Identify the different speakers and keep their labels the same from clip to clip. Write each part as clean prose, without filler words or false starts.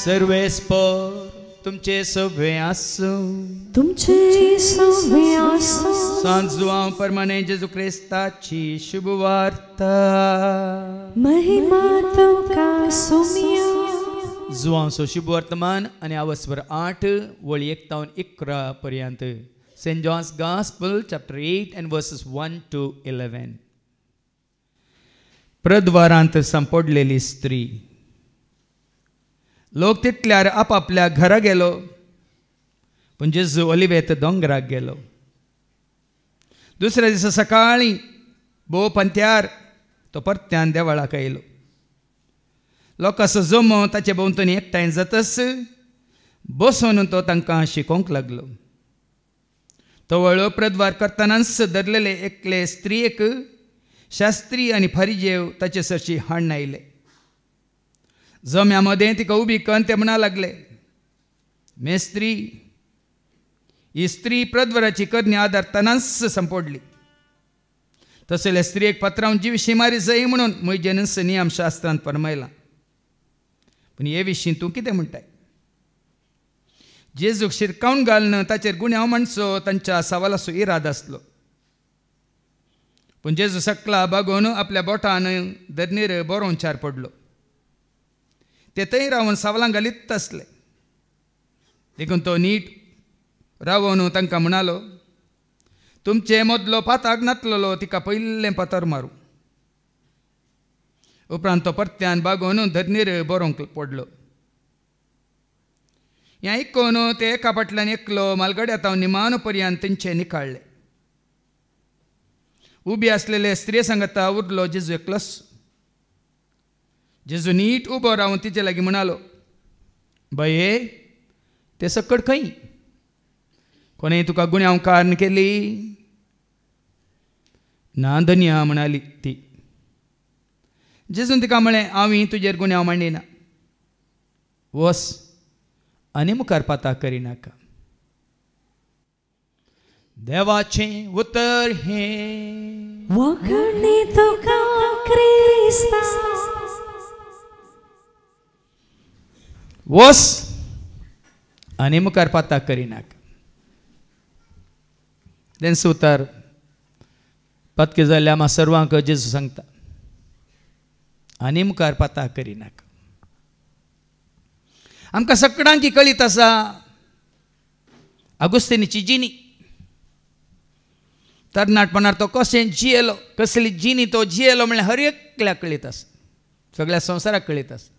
Speaker 1: सर्वेस्पर तुमचे सवे आसो,
Speaker 2: तुमचे सवे आसो।
Speaker 1: सांजुआं परमाने जेजू क्रिस्ताची शुभ वार्ता।
Speaker 2: महिमा तुका सुमिया।
Speaker 1: जुआंसो शुभ वर्तमान आणि आवस्वर 8 वळी 1 तावन 11 पर्यंत। St. John's Gospel chapter 8 and verses 1 to 11. प्रद्वारांत संपडलेली स्त्री। लोक तितल्यार आपापल्या घरा गेलो, पण जेजू ओलिवेत दोंगराक गेलो। दुसऱ्या दिसा सकाळी भोव पंत्यार तो परत्यान देवळाक येयलो। लोकांचो जमो ताचे भोंवतणी एकठांय जातच बसून तो तांकां शिकोवंक लागलो। तो वळो प्रद्वार करतनाच धरलेले एकले स्त्रियेक शास्त्री आनी फरिजेव ताचे सरची हाडून आयले। जम्या मदें तिका उबी करून ते म्हणा लागले, मेस्त्री, ही स्त्री प्रद्वाराची करणी आदारतनाच संपडली। तसले स्त्रियेक पत्रावन जीव मारी जाय म्हणून मोइजेनस नियम शास्त्रांत फरमायला। पण हे विशीं तूं कितें म्हणटाय? जेजूक शिरकावन घालून ताचेर गुन्यांव म्हणचो तांच्या सवालाचो इराद आसलो। पूण जेजू सकला बागोवन आपल्या बोटान धरणीर बरो उंचार पडलो। ते थंय रावन सवालां घालीत आसले। देखून तो नीट रावन तांकां म्हणालो, तुमचे मदलो पाताक नातलोलो तिका पयलें पतर मारूं। उपरांत तो परत्यान बागोवन धरणीर बरोवंक पडलो। हें आयकून ते एका फाटल्यान एकलो मालगड्या तावन निमान पर्यंत तेंचे निखाळ्ळे। उबी आसलेले स्त्रिये सांगता उरलो जेजू एकलोच। जेजू नीट उबो रावन तिचे लागीं म्हणालो, बाये, ते सकड खंय? कोणें तुका गुन्यांव कारण केली? ना धन्या म्हणाली ती। जेजून तिका म्हळें, हांवें तुजेर गुन्यांव मांडिना, वस आनी मुखार पाता करिनाका। देवाचें उतर हें
Speaker 2: वखणी तुका क्रिस्ता।
Speaker 1: वस आनी मुखार पाता करिनाका। देंस उतर पत्के जाल्ले आम्हा सर्वांक जेजू सांगता, आनी मुखार पाता करिनाका। आमकां सगळ्यांक कळीत आसा आगोस्तिनीची जिणी। तरणाटपणार तो कशें जियेलो, कसली जिणी तो जियेलो म्हणल्यार हर एकल्याक कळीत आसा, सगळ्या संवसाराक कळीत आसा।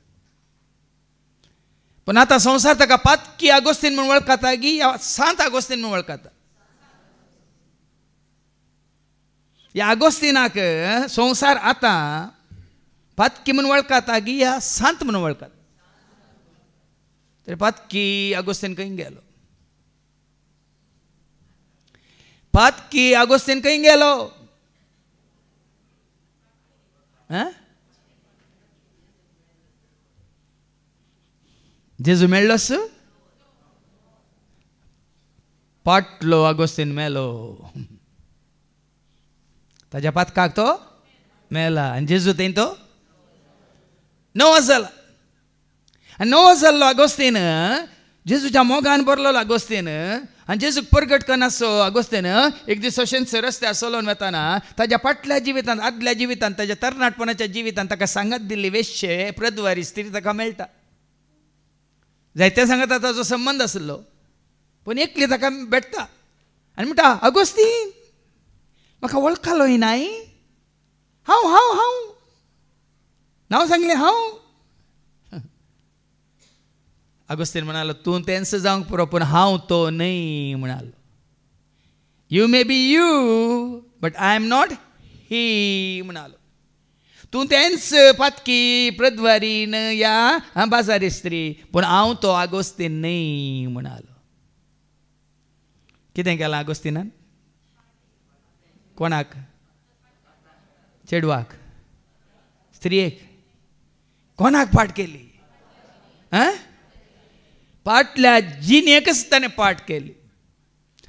Speaker 1: पण आतां संवसार ताका पातकी आगोस्तीन म्हूण वळखता की या सांत आगोस्तीन म्हूण वळखता? ह्या आगोस्तिनाक संवसार आतां पातकी म्हूण वळखता की ह्या सांत म्हूण वळखता? तरी पातकी आगोस्तीन खंय गेलो? पातकी आगोस्तीन खंय गेलो? जेजू मेळ्ळोस? पाटलो आगोस्तीन मेलो, ताच्या पातकाक तो मेला आनी जेजू थंय तो नवो जाला। आनी नवो जाल्लो आगोस्तीन जेजूच्या मोगान बरलो आगोस्तीन आनी जेजूक परगट करनासो आगोस्तीन एक दीस अशेंच रस्त्यार चलोवन वताना ताच्या फाटल्या जिवितांत, आदल्या जिवितांत, ताच्या तरणाटपणाच्या जिवितांत ताका सांगत दिल्ली वेश्ये प्रद्वारी स्त्री ताका मेळटा। जायत्या सांगता ताचो संबंद आसलो, पूण एकली ताका भेटता आनी म्हणटा, आगोस्तीन म्हाका वळखलोय नाय? हांव हांव हांव नांव सांगलें हांव। आगोस्तीन म्हणालो, तूं तेंच जावंक पुरो पूण हांव तो न्हय म्हणालो। You may be you but I am not ही म्हणालो। तूं तेंच पातकी प्रद्वारीन या बाजारी स्त्री, पूण हांव तो आगोस्तीन न्हय म्हणालो। कितें केलां आगोस्तिनान? कोणाक? चेडवाक? स्त्रियेक? कोणाक पाट केली? फाटल्या जिणेकच ताणें पाट केली,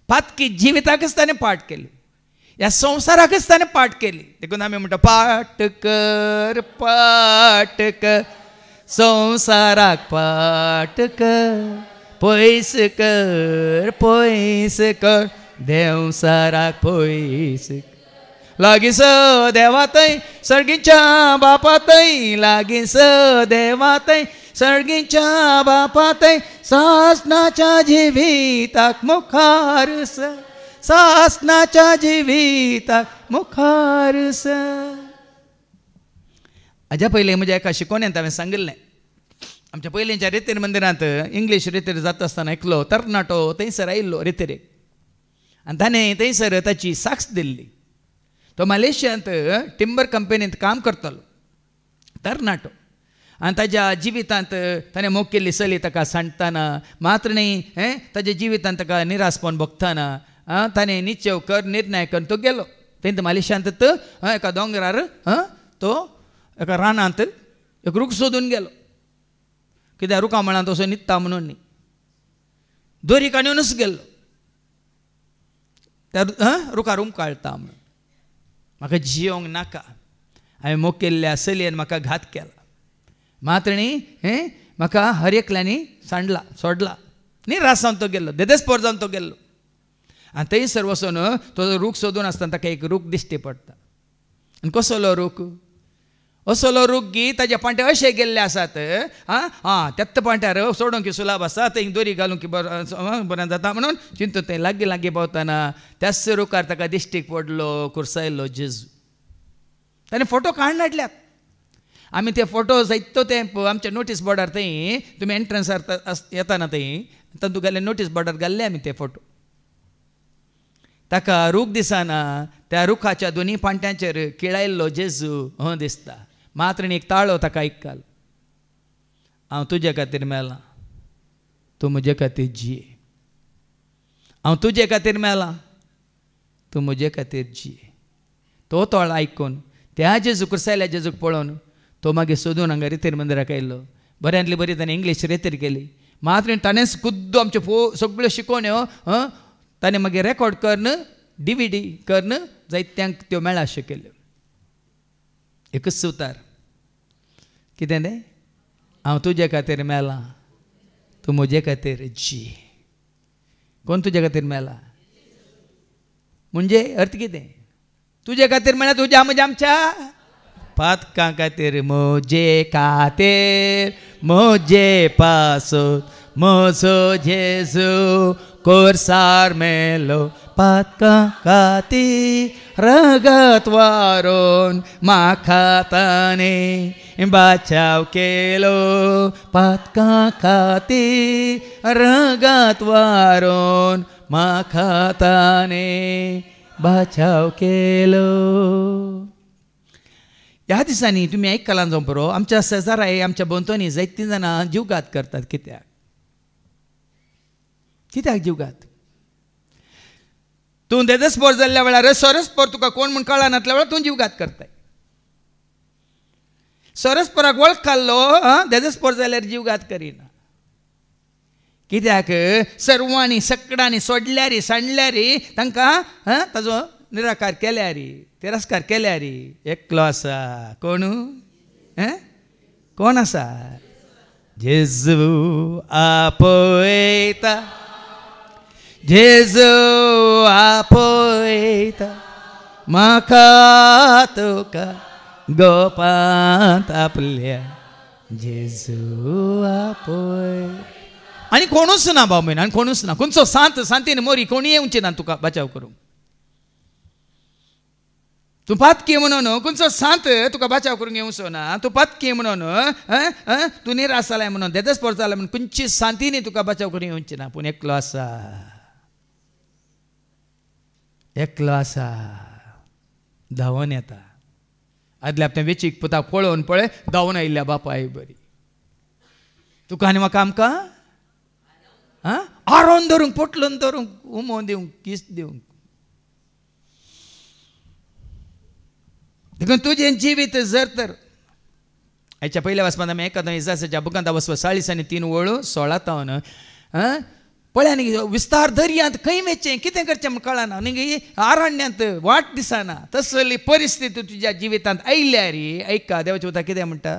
Speaker 1: पातकी जिविताकच ताणें पाट केली, ह्या संवसाराकच ताणें पाट केली। देखून आमी म्हणटा, पाट कर संवसाराक पाट कर पयस कर देवसाराक पयस लागीस देवातय सर्गीच्या बापातय लागीस देवातय सर्गीच्या बापातय सासनाच्या जिविताक मुखारस सासनाच्या जिविताक मुखारस. हाज्या पयलीं म्हज्या एका शिकोवण्यान हांवें सांगिल्लें आमच्या पयलींच्या रितीर मंदिरांत इंग्लीश रितीर जाता आसतना एकलो तरणाटो थंयसर आयिल्लो रितीरेक आनी ताणें थंयसर ताची साक्ष दिल्ली. तो मलेशियांत टिंबर कंपनींत काम करतालो तरणाटो आनी ताज्या जिवितांत ताणें मोग केल्ली चली ताका सांडटाना मात्र न्ही ताज्या जिवितांत ताका निरासपण भोगतना ताणें निश्चय कर निर्णय करून तो गेलो. थंय मलेशियांत एका दोंगरार तो एका रानांत एक रूख सोदून गेलो. कित्याक रुखा म्हणान तसो न्हिदता म्हणून न्ही दोरी काडूनच गेल्लो त्या रुखार काळटा म्हणून. म्हाका जियोंक नाका हांवें मोग केल्ल्या चलयेन म्हाका घात केला मात्र न्ही म्हाका हर एकल्यांनी सांडला सोडला निराश जावन तो गेल्लो देदेस्पोर जावन तो गेल्लो. आनी थंयसर वचून तो रूख सोदून आसतना ताका एक रूख दिश्टी पडटा. आनी कसलो रूख असलो रूख गी ताजे पांटे अशे गेल्ले आसात तेत्त पांट्यार सोडूंक सुलाभ आसा थंय दोरी घालूंक बरें जाता म्हणून चिंतून थंय लागीं लागीं पावतना त्याच रुखार ताका दिश्टीक पडलो कुर्सायल्लो जेजू. ताणें फोटो काडून हाडल्यात. आमी ते फोटो जायतो ते आमच्या नोटीस बोर्डार थंय तुमी एंट्रन्सार येताना थंय तातूंत नोटीस बोर्डार घाल्ले आमी ते फोटो. ताका रूख दिसना त्या रुखाच्या दोनी पांट्यांचेर किळायल्लो जेजू दिसता मात्र एक ताळो ताका आयकल हांव तुजे खातीर मेलां तूं म्हजे खातीर जिये हांव तुजे खातीर मेलां तूं म्हजे खातीर जिये. तो ताळो आयकून त्या जेजू कुर्सायल्या जेजूक पळोवन तो मागीर सोदून हांगा रितीर मंदिराक आयलो. बऱ्यांतली बरी ताणें इंग्लीश रितीर केली मात्र ताणेंच खुद्द आमच्यो सगळ्यो शिकोवण्यो ताणें मागीर रेकॉर्ड करून DVD करून जायत्यांक त्यो मेळा अशें केल्यो. एकच सुतार कितें तें हांव तुजे खातीर मेलां तूं म्हजे खातीर जी. कोण तुजे खातीर मेला म्हणजे अर्थ कितें तुजे खातीर मेळ्ळा तुज्या म्हज्या आमच्या पातकां खातीर म्हजे खातीर म्हजे पासून म्हजो जेजू कोर्सार मेलो पातकां खातीर रगत वारून म्हाका ताणें बाचाव केलो पातकां खातीर रगत वारून म्हाका ताणें बाचाव केलो. ह्या दिसांनी तुमी आयकलां जावं बरो आमच्या शेजाराय आमच्या भोंवतणी जायतीं जाणां जीवघात करतात. कित्याक जीवघात तूं देदेस्पोर जाल्ल्या वेळार सरस्पोर तुका कोण म्हूण कळना नासल्या वेळार तूं जीवघात करताय. सरस्पोराक वळख खाल्लो देदेस्पोर जाल्यार जीवघात करिना. कित्याक सर्वांनी सकडांनी सोडल्यारी सांडल्यारी तांकां ताजो निराकार केल्यारी तिरस्कार केल्यारी एकलो आसा कोण कोण आसा जेजू आपयता जेजू आपयता म्हाका तुका गोपांत आपल्या जेजू आपय. आनी कोणूच ना भाव म्हण आनी कोणूच ना खंयचो सांत सांतीन मोरी कोणी येवची ना तुका बचाव करूंक. तूं पातकी म्हणून खंयचो सांत तुका बचाव करूंक येवचो ना. तूं पातकी म्हणून तूं निराश जालाय म्हणून देदेस्पोर जालाय म्हणून खंयची सांतीनी तुका बचाव करूंक येवची ना. पूण एकलो आसा एकलो आसा धांवून येता. आदले आपल्या वेचीक पुता पळोवन पळय धांवून आयिल्ल्या बापा आई बरी तुका आनी म्हाका आमकां आरोन धरूंक पोटलून धरूंक उमो दिवंक किस दिवंक. देखून तुजें जिवीत जर तर हाच्या पयल्या वचपांत आमी एकादो इसासाच्या बुकांत वचप 40:3-16 पळय आनी विस्तार दर्यांत खंय वेचें कितें करचें म्हूण कळना न्ही आरण्यांत वाट दिसना. तसली परिस्थिती तुज्या जिवितांत आयल्या रे ऐका देवाचें उतर कितें म्हणटा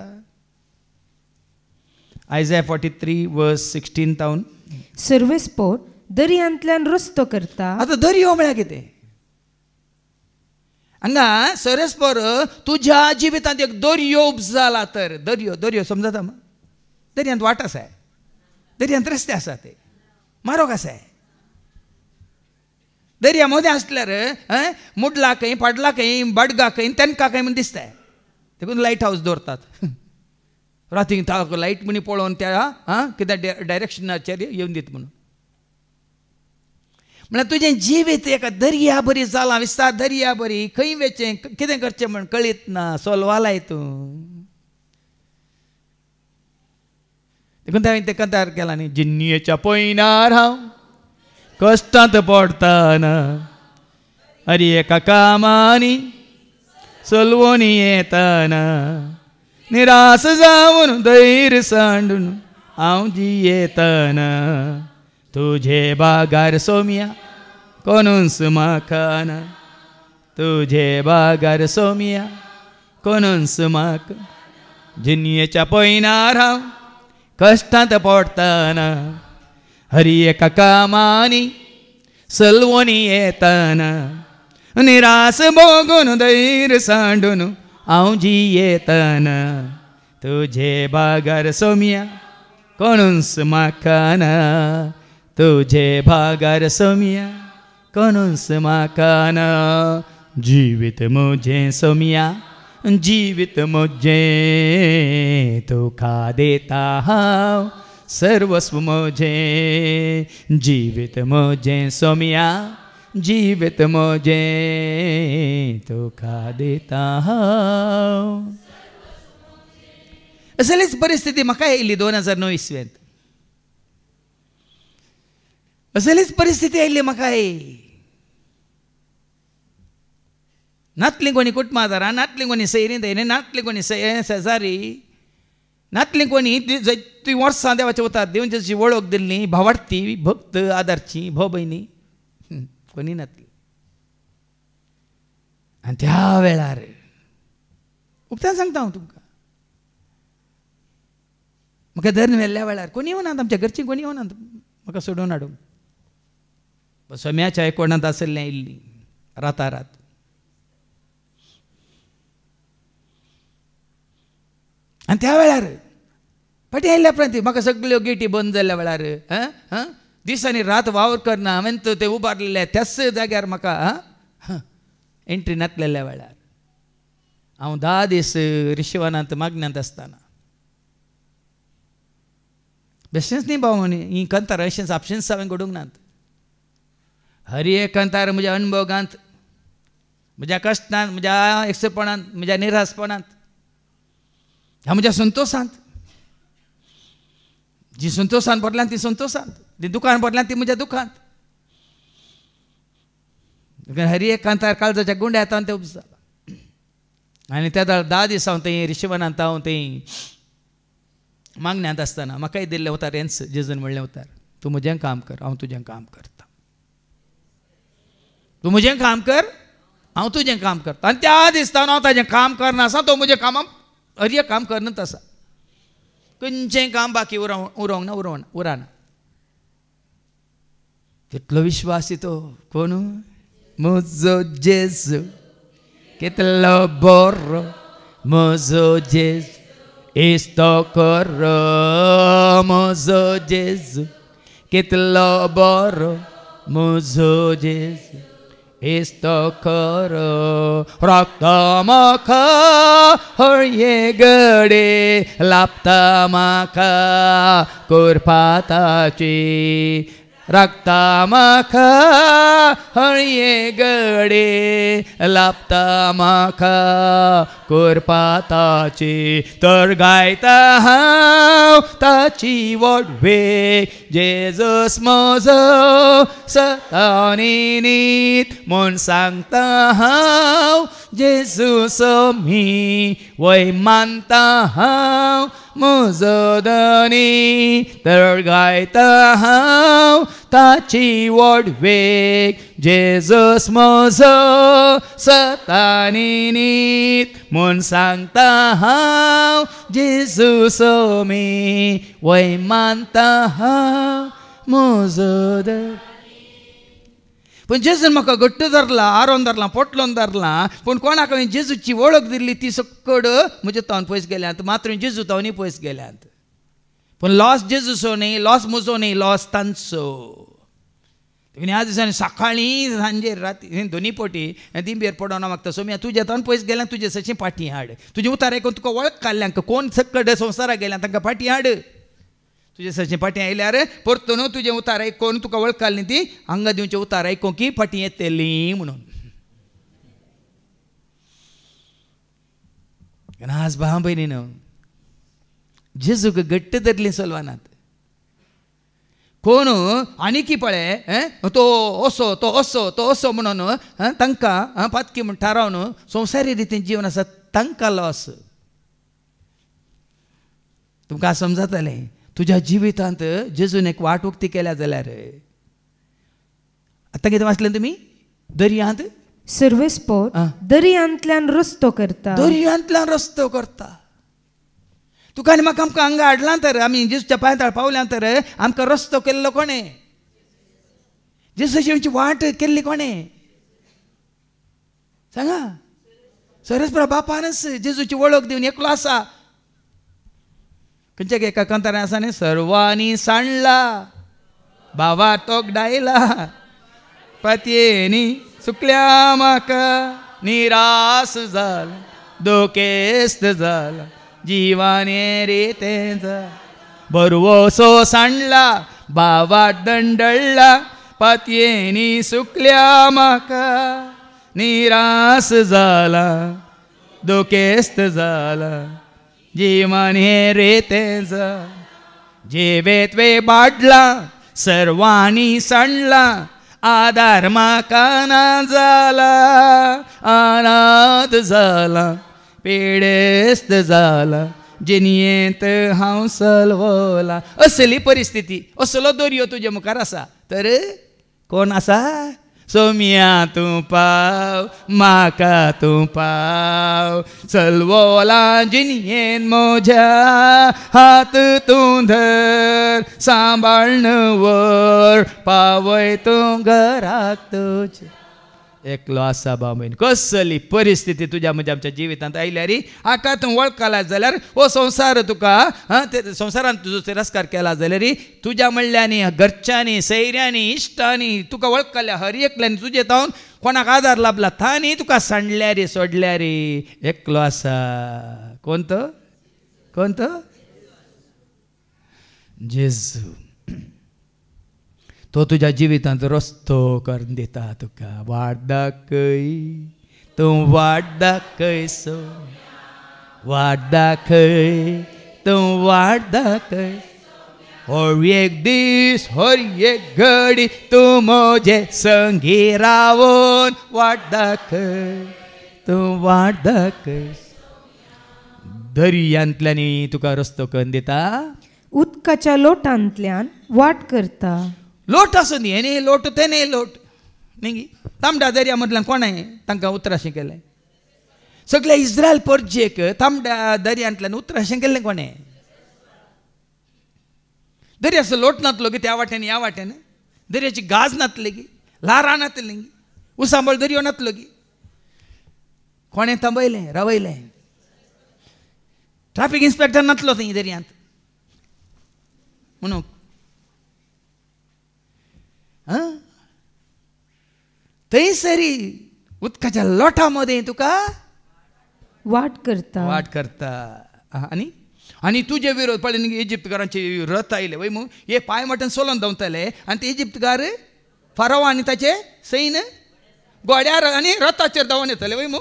Speaker 1: Isaiah 43 verse 16 तावन
Speaker 3: सर्वेस्पोर दर्यांतल्यान रस्तो करता.
Speaker 1: आता दर्यो म्हळ्यार कितें हांगा सरस्पर तुज्या जिवितांत एक दर्यो उपजाला तर दर्यो दर्यो समजता मग दर्यांत वाट आसा दर्यांत रस्ते आसा ते मारोग आसा दर्या मदें आसल्यार मुडला खंय पाडला खंय बडगा खंय तेनका खंय म्हण दिसता देखून लायट हावस दवरतात राती लायट म्हणी पळोवन त्या कितें डायरेक्शनाचेर येवन दित म्हणून म्हळ्यार तुजें जिवीत एका दर्या बरी जाला विस्तार दर्या बरी खंय वेचें कितें करचें म्हण कळीत ना सोलवालाय तूं देखून हांवें तें कंतार केला न्ही जिन्नीच्या पयनार हांव कश्टांत पडटाना अरे एका कामांनी सोलवोनी येताना निराश जावन धैर्य सांडून हांव जियेताना तुझे बागार सोम्या कोणूच म्हाका ना तुझे बागार सोम्या कोणूच म्हाका जिन्नीच्या पयनार हांव कश्टांत पडटाना हरी एका कामांनी सलवोनी येताना निराश भोगून धैर्य सांडून हांव जियेताना तुझे बागार सोम्या कोणूच म्हाका ना तुझे बागार सोम्या कोणूच म्हाका ना जिवीत म्हजें सोम्या जिवीत म्हजें तुका देता हांव सर्वस्व म्हजें जिवीत म्हजें सोम्या जिवीत म्हजें तुका दिता हांव असलीच परिस्थिती म्हाका येयली 2009 इसव्यांत असलीच परिस्थिती आयिल्ली म्हाका नातलीं कोणी कुटुंबादारां नातलीं कोणी सैरी दैनी नातलीं कोणी शेजारी नातलीं कोणी ती वर्सां देवाच्या वतात देवाची वळख दिल्ली भावार्थी भक्त आदारची भाव भयणी कोणी नातली आनी त्या वेळार उक्तान सांगता हांव तुमकां म्हाका धरून व्हेल्ल्या वेळार कोणी येवनात आमच्या घरचीं कोणी येवनात म्हाका सोडून हाडूंक सोम्याच्या एकोणांत आसलें इल्ली रातारात आनी त्या वेळार फाटी आयिल्ल्या उपरांत म्हाका सगळ्यो गेटी बंद जाल्ल्या वेळार दिसांनी रात वावर करना हांवें ते उबारलेले त्याच जाग्यार म्हाका एंट्री नासलेल्या वेळार हांव 10 दीस रिशिवानांत मागण्यांत आसतना बेश्टेंच न्ही भाव ही कंतार अशेंच आपशेंच हांवें घडोवंक नात हरी एक कंतार म्हज्या अणभवांत म्हज्या कश्टांत म्हज्या एकसपणांत म्हज्या निराशपणांत ह्या म्हज्या संतोशांत जी संतोशान भरल्यान ती संतोशांत ती दुखान भरल्यान ती म्हज्या दुखांत हरी एक कांतार काळजाच्या गुंड्या येता ते उपजला आनी त्या 10 दीस हांव थंय रिशिवानांत हांव थंय मागण्यांत आसतना म्हाकाय दिल्लें उतार हेंच जेजून म्हणलें उतार तूं म्हजें काम कर हांव तुजें काम करता तूं म्हजें काम कर हांव तुजें काम करता आनी त्या दिसताना हांव ताजें काम करनासा तो म्हजें काम हरी एक काम करनच आसा खंयचें काम बाकी उरोवंक ना उराना कितलो विश्वासी तो कोण म्हजो जेजू कितलो बरो म्हजो जेजू इस्तो करो म्हजो जेजू कितलो बरो म्हजो जेजू इस्तो करो रक्ता म्हाका हळये घडे लापता म्हाका कोरपाताची रक्ता म्हाका हळये घडे लापता म्हाका कोरपाताची तर गायता हांव ताची वडवे जेजूस म्हजो सतानी नीत म्हूण सांगता हांव जेजू सोमी वय मानता हांव म्हजो धनी तर गायता हांव ताची वडवेक जेजूस म्हजो सतानी नीत म्हूण सांगता हांव जेजू सोमी वय मानता हांव म्हजो धनी. पण जेजून म्हाका घट्ट धरला आरोन धरला पोटलोन धरला पूण कोणाक हांवें जेजूची वळख दिल्ली ती सकड म्हजे तावन पयस गेल्यात मात्र जेजू तावनी पयस गेल्यात. पूण लॉस जेजूचो न्ही लॉस म्हजो न्ही लॉस तांचो. ह्या दिसांनी सकाळीं सांजे राती दोनी पोटी दिंबेर पडोना मागता सोम्या तुज्या तावन पयस गेल्या तुजे सची फाटी हाड तुजे उतार आयकून तुका वळख काडल्यांक कोण सकड संवसाराक गेल्या तांकां फाटी हाड तुजे सची फाटी आयल्यार परतून तुजें उतार आयकून तुका वळख काडली ती हांगा दिवचें उतार आयकूंक की फाटी येतली म्हणून. आज भाव भयणीनो जेजूक घट्ट धरली चलवानात. कोण आनीकी पळय तो असो तो असो तो असो म्हणून तांकां पातकी म्हूण थारावन संवसारी रितीन जीवन आसा तांकां लॉस. तुमकां समजतलें तुज्या जिवितांत जेजून एक वाट उक्ती केल्या जाल्यार आतां कितें वाचलें तुमी दर्यांत
Speaker 3: सर्वेस्पोर दर्यांतल्यान रस्तो करता.
Speaker 1: दर्यांतल्यान रस्तो करता. तुका आनी म्हाका आमकां हांगा हाडलां तर आमी जेजूच्या पांयार पावल्या तर आमकां रस्तो केल्लो कोणें जेजूची वाट केल्ली कोणें सांगा. सर्वेस्परा बापानच जेजूची वळख दिवन एकलो आसा. खंयच्या एका कंतार आसा न्ही सर्वांनी सांडला भावा तोक डायला पतयेनी सुकल्या म्हाका निराश जाला दोकेस्त जाला जिवाने रेतें जाला बरवोसो सांडला भावा दंडळला पतयेनी सुकल्या म्हाका निराश जाला दोकेस्त जाला जीवन हे रेतेच जेवेत वे बाडला सर्वांनी सांडला आधार म्हाका ना जाला अनाथ जाला पेडेस्त जाला जिनियेंत हांव सलवला. असली परिस्थिती असलो दर्यो तुजे मुखार आसा तर कोण आसा सोम्या तूं पाव म्हाका तूं पाव चलवला जिनियेन म्हज्या हात तूं धर सांबाळन वर पावय तूं घराक तुज्या. एकलो आसा भाव भयण कसली परिस्थिती तुज्या म्हज्या आमच्या जिवितांत आयल्यार हाका तूं वळखला जाल्यार हो संवसार तुका संवसारान तुजो तिरस्कार केला जाल्यार तुज्या म्हणल्यानी घरच्यांनी सैऱ्यांनी इश्टांनी तुका वळखल्या हर एकल्यानी तुजे तावन कोणाक आदार लाभला तांणी तुका सांडल्यार सोडल्यार एकलो आसा. कोण तो जेजू. तो तुज्या जिवितांत रस्तो करून दिता तुका वाट दाखय तूं वाट दाखय सो वाट दाखय तूं वाट दाखय हर एक दीस हर एक घडी तूं म्हजे संगी रावून वाट दाखय तूं वाट दाखय. दर्यांतल्यानी तुका रस्तो करून दिता
Speaker 3: उदकाच्या लोटांतल्यान वाट करता.
Speaker 1: लोट आसूं दी हेणे लोट तेणे लोट न्ही तांबड्या दर्या मदल्यान कोणें तांकां उतराशें केलें सगळे इस्रायल परजेक तांबड्या दर्यांतल्यान उतराशें केल्लें कोणें दर्याचो लोट नातलो गी त्या वाटेन ह्या वाटेन दर्याची गाज नातली गी ल्हारां नातली गी उसांबळ दर्यो नातलो गी कोणें थांबयलें रावयलें ट्रॅफिक इन्स्पेक्टर नातलो थंय दर्यांत म्हणून थंयसरी उदकाच्या लोटा मदें तुका
Speaker 3: वाट करता. आनी तुजे विरोध पळय इजिप्तकारांचे रथ आयले वय मू हे पांय मटन सोलोन धांवताले आनी ते इजिप्तकार फाराव आनी ताचे सैन गोड्यार आनी रथाचेर धांवन येताले वय मू.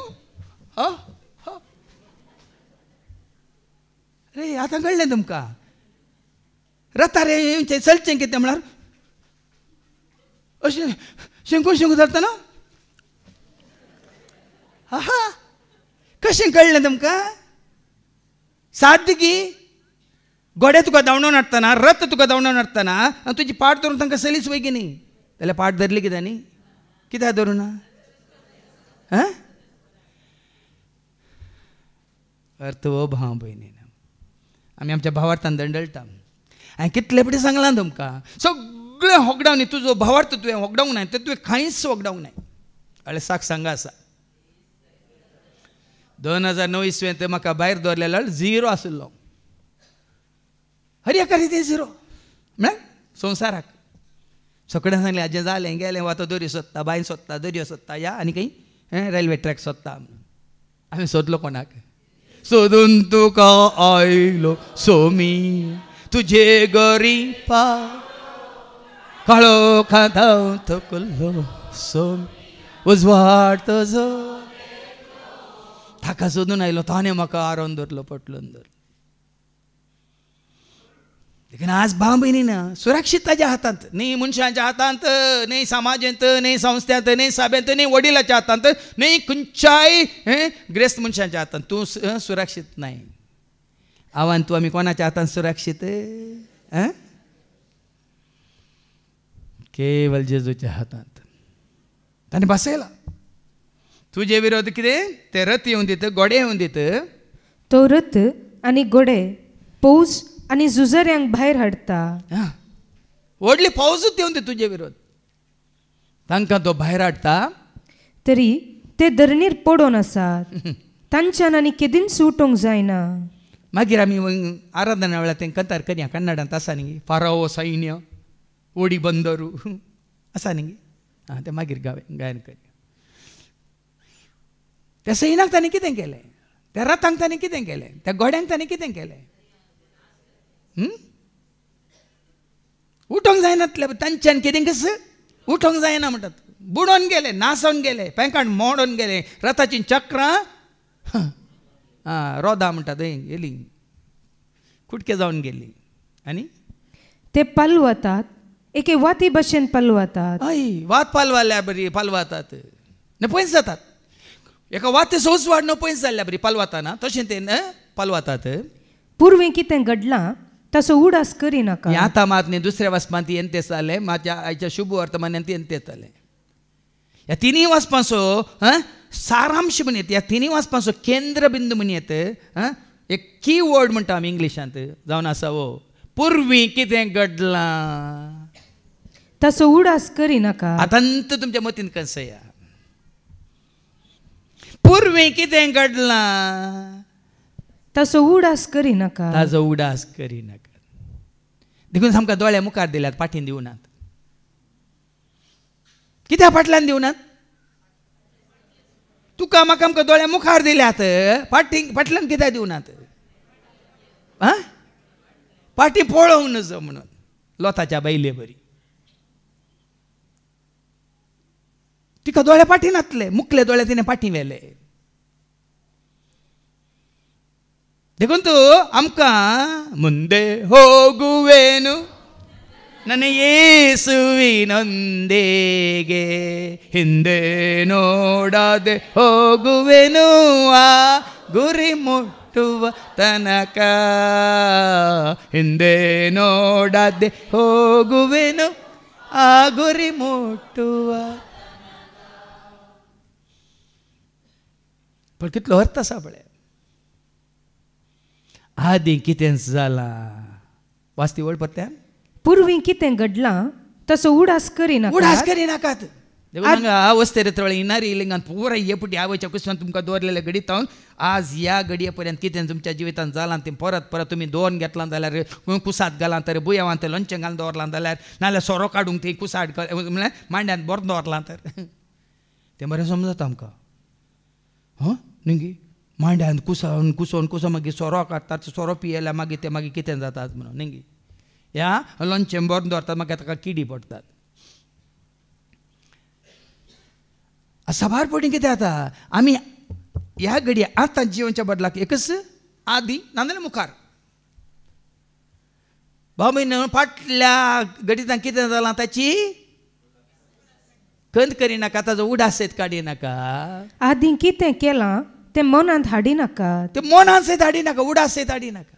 Speaker 3: रे आतां कळ्ळें तुमकां रथार चलचें कितें म्हळ्यार अशें शेंकून धरता ना हा कशें कळ्ळें तुमकां साद्दगी गोडे तुका धांवडावन हाडटना रथ तुका धांवडावन हाडटना आनी तुजी पाट धरून तांकां चलीच वय की न्ही जाल्यार पाट धरली कित्याक न्ही कित्याक धरूं ना अर्थ हो भाव भयणीन आमी आमच्या भावार्थान दंडळटा हांवें कितले फावटी सांगलां तुमकां सगळे होकडावन तुजो भावार्थ तुवें होकडावंक ना तुवें कांयच होकडावंक ना अळे सांगा आसा 2009 इसवेंत म्हाका भायर दवरलेलो 0 आशिल्लो हरएका रितीन 0 म्हळ्यार संवसाराक सगळ्यांक सांगलें हाजें जालें गेलें वता दर्यो सोदता बांय सोदता दर्यो सोदता या आनी खंय रेल्वे ट्रॅक सोदता हांवें सोदलो कोणाक सोदून तुका आयलो सोमी तुजे गरीपा काळो खाताव थकलो सोमी उजवाड तुजो ताका सोदून आयलो ताणें म्हाका आरोन धरलो पटलून धरलो देखून आज भाव भयणी ना सुरक्षीत ताच्या हातांत न्ही मनशांच्या हातांत न्ही समाजांत न्ही संस्थांत न्ही सभेंत न्ही वडिलाच्या हातांत न्ही खंयच्याय ग्रेस्त मनशांच्या हातांत तूं सुरक्षीत नाही आव्हान तूं आमी कोणाच्या हातांत सुरक्षीत केवळ जेजूच्या हातांत ताणें बसयला तुजे विरोध कितें ते रथ येवन दित गोडे येवन दित
Speaker 2: तो रथ आनी गोडे पौज आनी झुजऱ्यांक भायर हाडटा
Speaker 3: व्हडली फौजूच येवन दी तुजे विरोध तांकां तो भायर हाडटा
Speaker 2: तरी ते धरणीर पडोन आसात तांच्यान आनी केदींच उठोवंक जायना
Speaker 3: मागीर आमी आराधना वेळार तें कंतार करया कन्नडांत आसा न्ही फाराओ सैन्य ओडी बंदरू आसा न्ही तें मागीर गायन करया त्या सैन्याक ताणें कितें केलें त्या रथांक ताणें कितें केलें त्या गोड्यांक ताणें कितें केलें उठोवंक जायनातले तांच्यान कितें कस उठोवंक जायना म्हणटात बुडोवन गेले नासोन गेले पेंकाण मोडोन गेले रथाची चक्रां रोदा म्हणटात थंय गेली कुटके जावन गेली आनी
Speaker 2: ते पालवतात एके वाती भशेन पालवतात
Speaker 3: हय वात पालवाल्या बरी पालवतात न पयस जातात एका वाते सोस वाड न पयस जाल्ल्या बरी पालवताना तशें ते पालवतात
Speaker 2: पूर्वी कितें घडलां तसो उडास करिनाका
Speaker 3: आतां मात न्ही दुसऱ्या वचपांत ती एंतेस जालें म्हाज्या आयच्या शुभ वर्तमानांत ती एंतेस जालें ह्या तिनी वचपाचो सारांश म्हणून येता ह्या तिनी वचपाचो केंद्र बिंदू म्हणून येता एक की वर्ड म्हणटा आमी इंग्लिशांत जावन आसा हो पूर्वी कितें घडलां
Speaker 2: तसो उडास करिनाका
Speaker 3: आतांत तुमच्या मतीन कसया पूर्वी कितें घडलां
Speaker 2: तसो उडास करिनाका
Speaker 3: ताजो उडास करिनाका देखून आमकां दोळ्या मुखार दिल्यात फाटीन दिवनात कित्याक फाटल्यान दिवनात तुका म्हाका आमकां दोळ्या मुखार दिल्यात फाटल्यान कित्याक दिवनात फाटीं पळोवंक नजो म्हणून लोताच्या बायले बरी तिका दोळे फाटीन घातले मुखले दोळे तिणें फाटीं व्हेले देखून तूं आमकां मुंदे होगुवेनु ನನ್ನ ಯೇಸುವಿನೊಂದಿಗೆ ಹಿಂದೆ ನೋಡದೆ ಹೋಗುವೆನು ಆ ಗುರಿ ಮುಟ್ಟುವ ತನಕ ಹಿಂದೆ ನೋಡದೆ ಹೋಗುವೆನು ಆ ಗುರಿ ಮುಟ್ಟುವ पण कितलो अर्थ आसा पळय आदी कितें जालां वाचती वळ परत्यान
Speaker 2: पूर्वी कितें घडलां तसो उडास
Speaker 3: करिनाकात वस्ते रेतवळे इनारी लिंगान पुराय येपुटी आवयच्या कुसवान तुमकां दवरलेले घडीतावन आज ह्या घडये पर्यंत कितें तुमच्या जिवितांत जालां तें परत परत तुमी दोन घेतलां जाल्यार कुसात घालां तर बुयवान तें लोणचें घालून दवरलां जाल्यार नाल्यार सोरो काडूंक ती कुसाट म्हळ्यार मांड्यान बरें दवरलां तर तें बरें समजता आमकां न्ही मांड्यान कुसोवन मागीर सोरो काडटात सोरो पियेल्यार मागीर तें मागीर कितें जातात म्हणून न्ही ह्या लोणचें बरें दवरतात मागीर ताका किडी पडटात साबारपणी कितें जाता आमी ह्या घडये आतां जिवनच्या बदलाक एकच आदी नाजाल्यार मुखार भाव भयण फाटल्या घडींत कितें जालां ताची खंत करिनाका ताजो उडास काडिनाका
Speaker 2: आदी कितें केलां ते मनांत हाडी नाकात.
Speaker 3: ते मनान सयत हाडी नाका, उडास सयत हाडी नाका.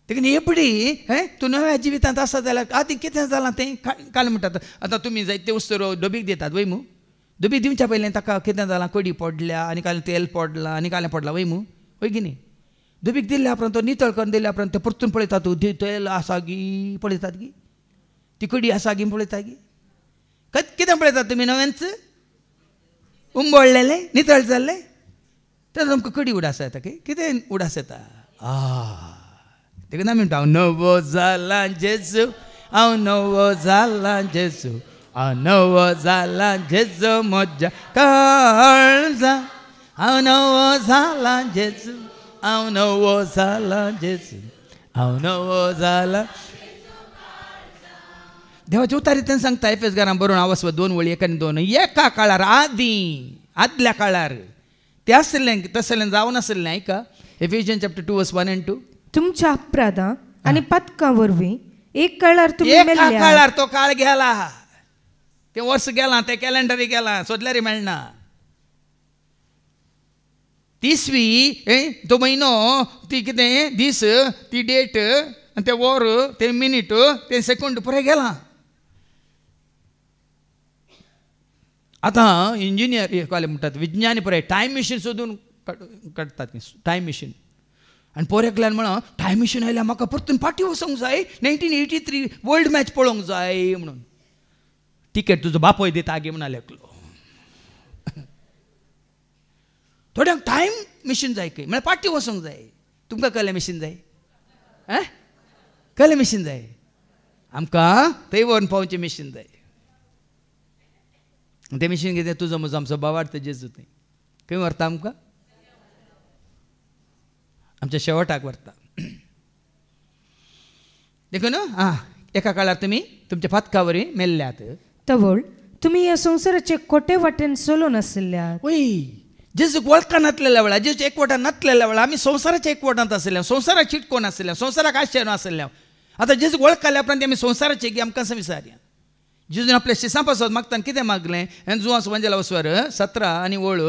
Speaker 3: देखून एपडी तूं नव्या जिवितांत आसा जाल्यार आदी कितें जालां तें काल म्हणटात. आतां तुमी जायते वस्तू डबीक दितात वय मू. डबीक दिवच्या पयलें ताका कितें जालां, कडी पडल्या आनी काल तेल पडलां आनी कालें पडलां वय मू, वय की न्ही. डबीक दिल्ल्या उपरांत तो नितळ करून दिल्ल्या उपरांत ते परतून पळयतात, तेल आसा गी पळयतात गी, ती कडी आसा गी पळयतात गी. कितें पळयतात तुमी नव्यानच उमळलेलें नितळ जाल्लें तर तुमकां कडी उडास येता की कितें उडास येता. देखून आमी म्हणटा हांव नवो जाला जेजू, हांव नवो जाला जेजू, हांव नवो जाला जेजू म्हज्या काळजा, हांव नवो जाला जेजू, हांव नवो जाला जेजू, हांव नवो जाला. देवाच्या उतारींतल्यान सांगता एफेसकारांक बरोवन आवाज 2 वळी 1 आनी 2. एका काळार आदल्या काळार तें आसलें तसलें जावन आसलें. आयका एफिशियन्स चॅप्टर 2 वर्स 1 and 2.
Speaker 2: तुमच्या अपराधां आनी पथकां वरवीं एक काळार तुमी
Speaker 3: एका
Speaker 2: मेल्ल्यात.
Speaker 3: काळार तो काळ गेला, तें वर्स गेलां, तें कॅलेंडरी गेलां, सोदल्यार मेळना. 30वी तो म्हयनो, ती कितें दीस, ती डेट, आनी तें वर, तें मिनीट, तें सेकंड पुराय गेलां. आतां इंजिनियर काले म्हणटात विज्ञानी पुराय टायम मशीन सोदून काडटात, टायम मशीन. आनी पोरेकल्यान म्हणून टायम मशीन आयल्या म्हाका परतून फाटीं वचूंक जाय, 1983 वर्ल्ड मॅच पळोवंक जाय म्हणून. तिकेट तुजो बापोय दिता आगे म्हणून लेकलो. थोड्यांक टायम मशीन जाय खंय म्हळ्यार फाटीं वचूंक जाय. तुमकां कसलें मशीन जाय? कसलें मशीन जाय? आमकां थंय व्हरून पावचें मशीन जाय. तें मशीन कितें? तुजो म्हजो आमचो भावार्थ जेजू थंय खंय व्हरता आमकां? आमच्या शेवटाक व्हरता. देखून एका काळार तुमी तुमच्या फातका वरी मेल्ल्यात.
Speaker 2: तवळ तुमी ह्या संवसाराचे खोटे वाटेन चलोवन आसल्यात.
Speaker 3: वय जेजूक वळखा नासलेल्या वेळार, जेजू एकवटान नासलेल्या वेळार आमी संवसाराच्या एकवटांत आसल्या, संवसाराक चिटकोन आसल्या, संवसाराक आश्चर्य आसल्या. आतां जेजूक वळखल्या उपरांत आमी संवसाराचे की आमकां असं विचारया. जेजून आपल्या शिसां पासून मागताना कितें मागलें? जुवांस वंजला वसवर 17 आनी वळ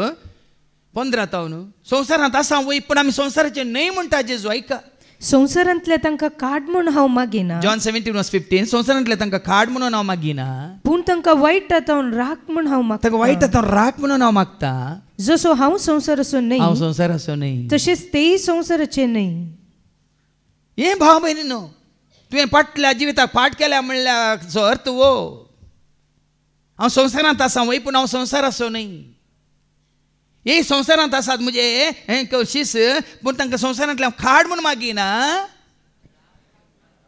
Speaker 3: 15 तावन संवसारांत आसा वय, पूण आमी संवसाराचे न्हय म्हणटा जेजू. आयका,
Speaker 2: संवसारांतले तांकां काड म्हूण हांव मागिना.
Speaker 3: जॉन 17:15 संवसारांतले तांकां काड म्हणून हांव मागिना,
Speaker 2: पूण तांकां वायट हातावन राख म्हूण हांव मागता.
Speaker 3: ताका वायट हातावन राख म्हणून हांव मागता.
Speaker 2: जसो हांव संवसाराचो न्हय,
Speaker 3: हांव संवसाराचो न्हय,
Speaker 2: तशेंच तेय संवसाराचे न्हय.
Speaker 3: हे भाव भयणीनो, तुवें फाटल्या जिविताक फाट केल्या म्हणल्यार अर्थ वो. हांव संवसारांत आसा वय, पूण हांव संवसाराचो न्हय. हे संवसारांत आसात म्हणजे शीस, पूण तांकां संवसारांतल्यान खाड म्हूण मागिना,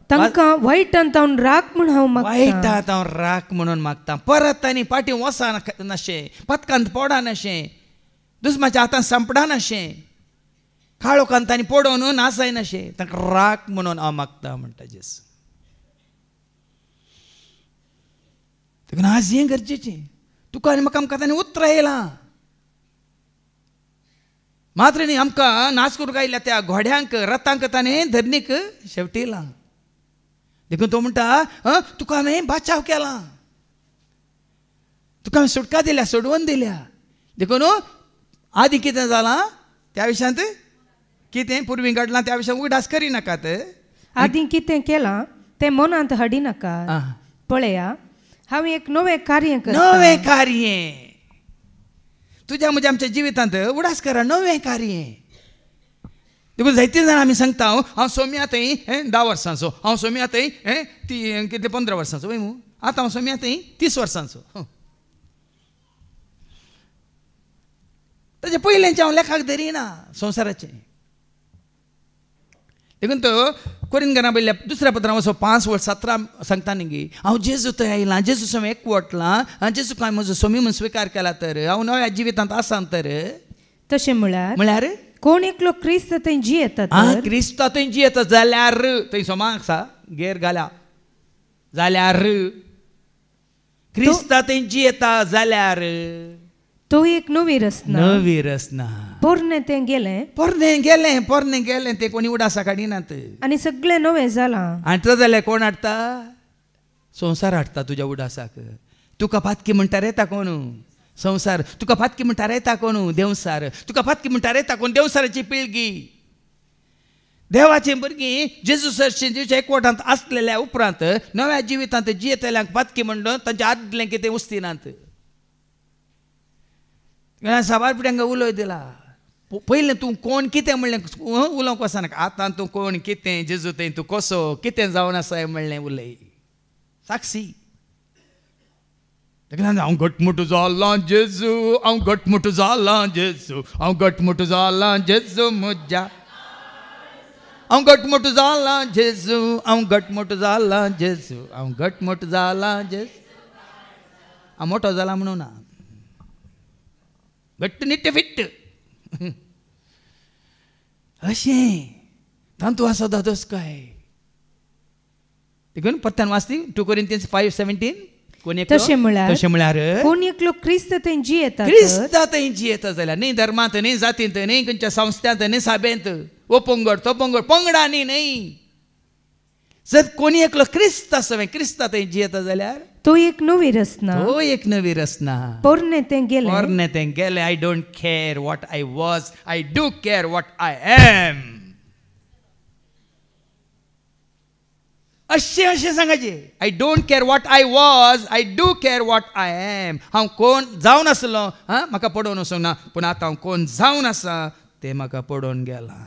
Speaker 2: तांकां वायट हातावन राख म्हूण हांव मागता.
Speaker 3: वायट हातावन राख म्हणून मागता. परत आनी फाटीं वसा नाशें, पथकांत पडा नाशें, दुस्माच्या हातांत सांपडा नाशें, काळोखांत आनी पडोवन नासाय नाशें, तांकां राख म्हणून हांव मागता म्हणटा जेस. देखून आज हें गरजेचें. तुका आनी म्हाका आमकां ताणें उतरां येयलां. मात्र न्ही आमकां नाच करूंक आयिल्ल्या त्या घोड्यांक रथांक ताणें धरणीक शेवटिलां. देखून तो म्हणटा तुका हांवें बाचाव केला, तुका हांवें सुटका दिल्या, सोडवून दिल्या. देखून आदी कितें जालां त्या विशयांत कितें पुर्वी घडलां त्या विशयान उगडास करिनाकात.
Speaker 2: आदी कितें केलां तें मनांत हाडी नाकात. पळया, हांव एक नवें कार्य करतां.
Speaker 3: नवें कार्य तुज्या म्हज्या आमच्या जिवितांत उडास करा. नवें कार्य. देखून जायते जाण आमी सांगता हांव सोम्या थंय 10 वर्सांचो, हांव सोम्या थंय ती कितें 15 वर्सांचो वय मू, आतां हांव सोम्या थंय 30 वर्सांचो. ताचे पयलेंचे हांव लेखाक धरिना संवसाराचें. देखून तो कोरिंथीकांना बरयल्ल्या दुसऱ्या पत्रांत वचो 5:17 सांगता न्ही, हांव जेजू थंय आयलां, जेजू समोर एकवटलां, जेजूक हांवें म्हजो सोमी म्हणून स्विकार केला तर हांव नव्या जिवितांत आसा तर.
Speaker 2: तशें म्हळ्यार कोण एकलो क्रिस्त थंय जियेता,
Speaker 3: क्रिस्त थंय जियेता जाल्यार थंय सोमा आसा घेर घाल्या जाल्यार, क्रिस्त थंय जियेता जाल्यार
Speaker 2: तो एक नवी रचना.
Speaker 3: नवी रचना.
Speaker 2: पोरणे तें गेलें,
Speaker 3: पोरणे गेलें तें कोणी उडासा काडिनात
Speaker 2: आनी सगळें नवें जालां.
Speaker 3: आनी तो जाल्यार कोण हाडटा? संवसार हाडटा तुज्या उडासाक. तुका पातकी म्हणटा रे ताकोन, संसार तुका फातकी म्हणटा रे कोण देवसार तुका फातकी म्हणटा रे कोण देवसाराची पिळगी देवाचे भुरगीं जेजू सरचे एकवटांत आसलेल्या उपरांत नव्या जिवितांत जियेतल्यांक फातकी म्हणून तांच्या आदलें कितें उस्तिनात साबार पिड्यांक उलोय दिला पयलें तूं कोण कितें म्हणलें उलोवंक वचनाका आतां तूं कोण कितें जेजू तें तूं कसो कितें जावन आसा म्हणलें उलय साक्षी हांव घटमूट जाला जेजू हांव घटमूट जाला जेजू हांव घटमूट जाला जेजू म्हज्या हांव घटमूट जाला जेजू हांव घटमूट जाला जेजू हांव घटमूट जाला जेजू हांव मोठो जाला म्हणून ना घट्ट निट्ट फिट्ट अशें तांतू आसा दोस काय देखून परत्यान वाचती 2 Corinthians 5:17
Speaker 2: तशें म्हळ्यार कोण एकलो क्रिस्त थंय जियेता
Speaker 3: क्रिस्त थंय जियेता जाल्यार न्ही धर्मांत न्ही जातींत न्ही खंयच्या संस्थांत न्ही साबेंत वो पंगड तो पंगड पंगडांनी न्ही जर कोणी एकलो क्रिस्त आसा क्रिस्ता थंय जियेता जाल्यार
Speaker 2: तो एक नवी रचना
Speaker 3: तो एक नवी रचना
Speaker 2: पोरणे तें
Speaker 3: गेलें I don't care what I was I do care what I am अशें सांगायचे I don't care what I was I do care what I am हांव कोण जावन आसलो म्हाका पडोवन वचूंक ना पूण आतां हांव कोण जावन आसा तें म्हाका पडोवन गेलां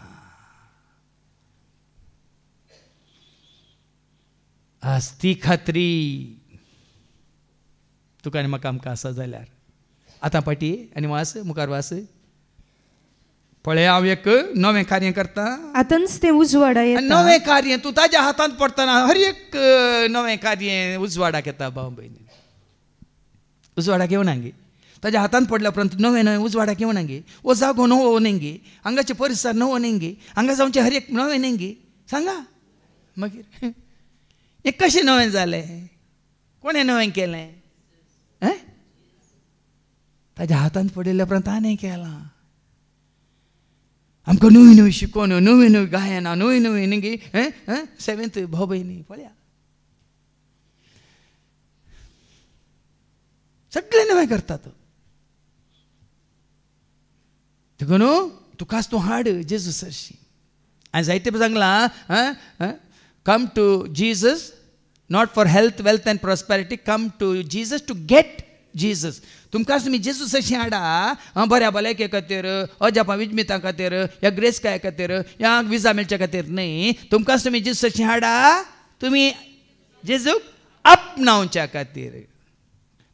Speaker 3: आज ती खात्री तुका आनी म्हाका आमकां आसा जाल्यार आतां पाटी आनी वास मुखार वास पळय हांव एक नवें कार्य करता
Speaker 2: आतांच तें उजवाडा येता
Speaker 3: नवें कार्य तूं ताज्या हातांत पडटना हर एक नवें कार्य उजवाडाक येता भाव भयणी उजवाडाक येवना गे ताज्या हातांत पडल्या उपरांत नवें नवें उजवाडाक येवना गे वो जागो नवो न्ही गे हांगाचे परिसर नवो न्ही गे हांगा जावचें हर एक नवें न्ही गे सांगा मागीर हें कशें नवें जालें कोणें नवें केलें ताज्या हातांत पडिल्ल्या उपरांत ताणें केलां आमकां नवी नवी शिकोवन नवी नवी गायनां नवी नवी न्ही गे 7th भाव भयणी पळया सगळें नवें करतात देखून तुकाच तूं हाड जेजू सरशी हांवें जायते सांगलां come to Jesus not for health wealth and prosperity come to Jesus to get Jesus तुमकां तुमी जेजू सरशी हाडा बऱ्या भलायके खातीर अजापा विजमिता खातीर ह्या ग्रेस काय खातीर ह्या विजा मेळच्या खातीर न्ही तुमकां तुमी जेजू सरशी हाडा तुमी जेजूक आपणावच्या खातीर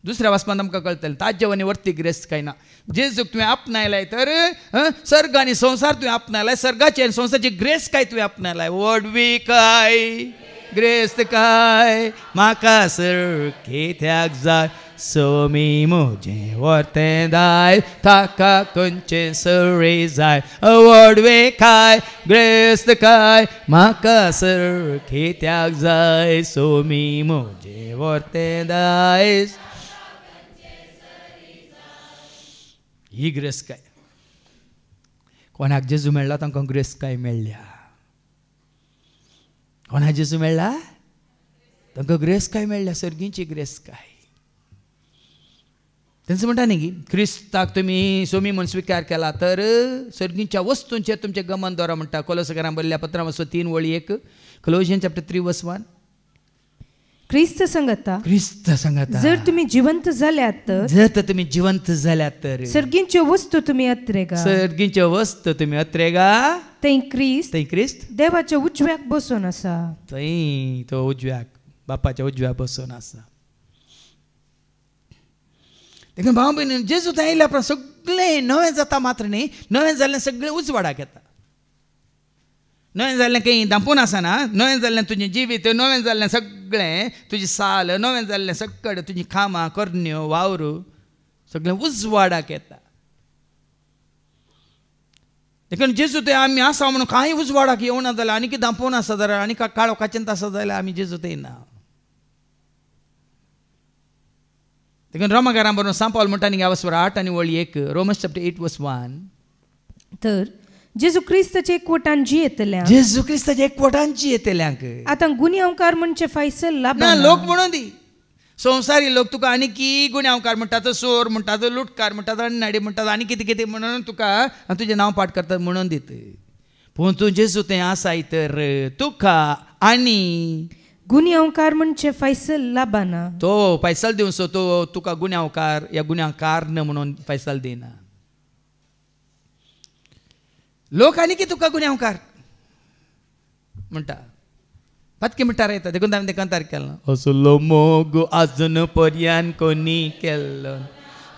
Speaker 3: दुसऱ्या वाचपांत आमकां कळटलें ताजे वनी वर्ती ग्रेस काय ना जेजूक तुवें आपणायलाय तर सर्ग आनी संवसार तुवें आपणायलाय सर्गाची आनी संवसाराची ग्रेस काय तुवें आपणायलाय वडवी काय ग्रेस काय म्हाका सर कित्याक जाय सोमी म्हजें वर्तें दाय ताका खंयचें सरे जाय वडवे काय ग्रेस्त काय म्हाका सर कित्याक जाय सोमी म्हजें वर्तें दाय ही ग्रेस काय कोणाक जेजू मेळ्ळा तांकां ग्रेस काय मेळ्ळ्या कोणाक जेजू मेळ्ळा तांकां ग्रेस काय मेळ्ळ्या सर्गीची ग्रेस काय तांचो म्हणटा न्ही क्रिस्ताक तुमी सोमी म्हूण स्विकार केला तर सर्गीच्या वस्तूंचेर तुमचें गमन दवरा म्हणटा कोलोसकारांक बरयल्ल्या पत्रां 3:1 Colossians chapter 3:1
Speaker 2: क्रिस्त सांगता जर तुमी जिवंत जाल्यात
Speaker 3: तुमी जिवंत जाल्यात तर
Speaker 2: सर्गींच्यो वस्तू तुमी अत्रेगा थंय क्रिस्त देवाच्या उजव्याक बसून आसा
Speaker 3: थंय तो उजव्याक बापाच्या उजव्याक बसून आसा देखून भाव भयणी जेजू थंय आयल्या उपरांत सगळें नवें जाता मात्र न्ही नवें जाल्लें सगळें उजवाडाक येता नवें जाल्लें खंय दांपून आसना नवें जाल्लें तुजें जिवीत नवें जाल्लें सगळें तुजी साल नवें जाल्लें सगळें तुजीं कामां करण्यो वावर सगळें उजवाडाक येता देखून जेजू थंय आमी आसा म्हणून कांय उजवाडाक येवना जाल्यार आनी कितें दांपून आसा जाल्यार आनी काळो काचेंत आसा जाल्यार आमी जेजू थंय ना देखून रोमाकारां बरोवन सान पावल म्हणटा न्ही 8:1 Romans chapter 8:1
Speaker 2: तर जेजू क्रिस्ताचे एकवटान जियेतल्यांक
Speaker 3: आतां
Speaker 2: गुन्यांवकार म्हणचे फैसल
Speaker 3: ना लोक म्हणून दी संवसारी लोक तुका आनी की गुन्यांवकार म्हणटात, चोर म्हणटात, लुटकार म्हणटात, अन्नाडी म्हणटात, आनी कितें कितें म्हणून तुका तुजें नांव पाठ करतात म्हणून दित. पूण तूं जेजू तें आसाय तर तुका आनी
Speaker 2: गुन्यांवकार म्हणजे फैसल लाबाना.
Speaker 3: तो फैसल दिवचो, तो तुका गुन्यांवकार या गुन्यांवकार न्ह म्हणून फैसल दिना. लोक आनी की तुका गुन्यांवकार म्हणटा, पत्की म्हणटा रे देखून हांवें तें कंतार केलो. असलो मोग आजून पर्यान कोणी केल्लो,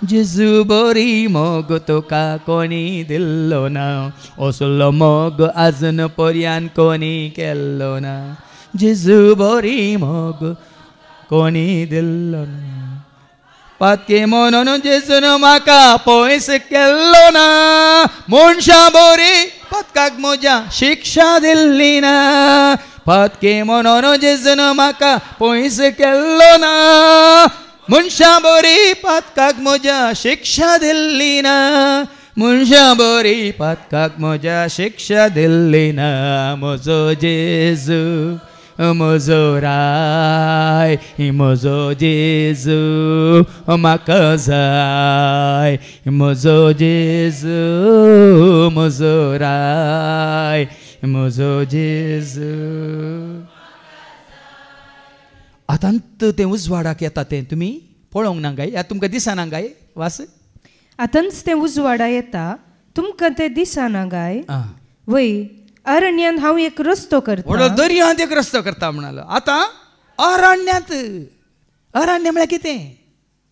Speaker 3: जेजू बरी मोग तुका कोणी दिल्लो ना. असलो मोग आजून पर्यान कोणी केल्लो ना, जेजू बरी मोग कोणी दिल्लो ना. पत्के म्हणून जेजून म्हाका पयस केल्लो ना, मनशां बरी पत्काक म्हज्या शिक्षा दिल्ली ना. पत्के म्हणून जेजून म्हाका पयस केल्लो ना, मनशां बरी पत्काक म्हज्या शिक्षा दिल्ली ना. मनशां बरी पत्काक म्हज्या शिक्षा दिल्ली ना. म्हजो जेजू म्हजो राय, म्हजो जेजू म्हाका जाय. म्हजो जेजू म्हजो राय, म्हजो जेजू. आतांत तें उजवाडाक येता तें तुमी पळोवंक ना काय? आतां तुमकां दिसना काय वास?
Speaker 2: आतांच तें उजवाडा येता, तुमकां तें दिसना काय? वय अरण्यांत हांव एक रस्तो करता.
Speaker 3: व्हडलो दर्यांत एक रस्तो करता म्हणालो. आतां अरण्यांत, अरण्य म्हळ्यार कितें?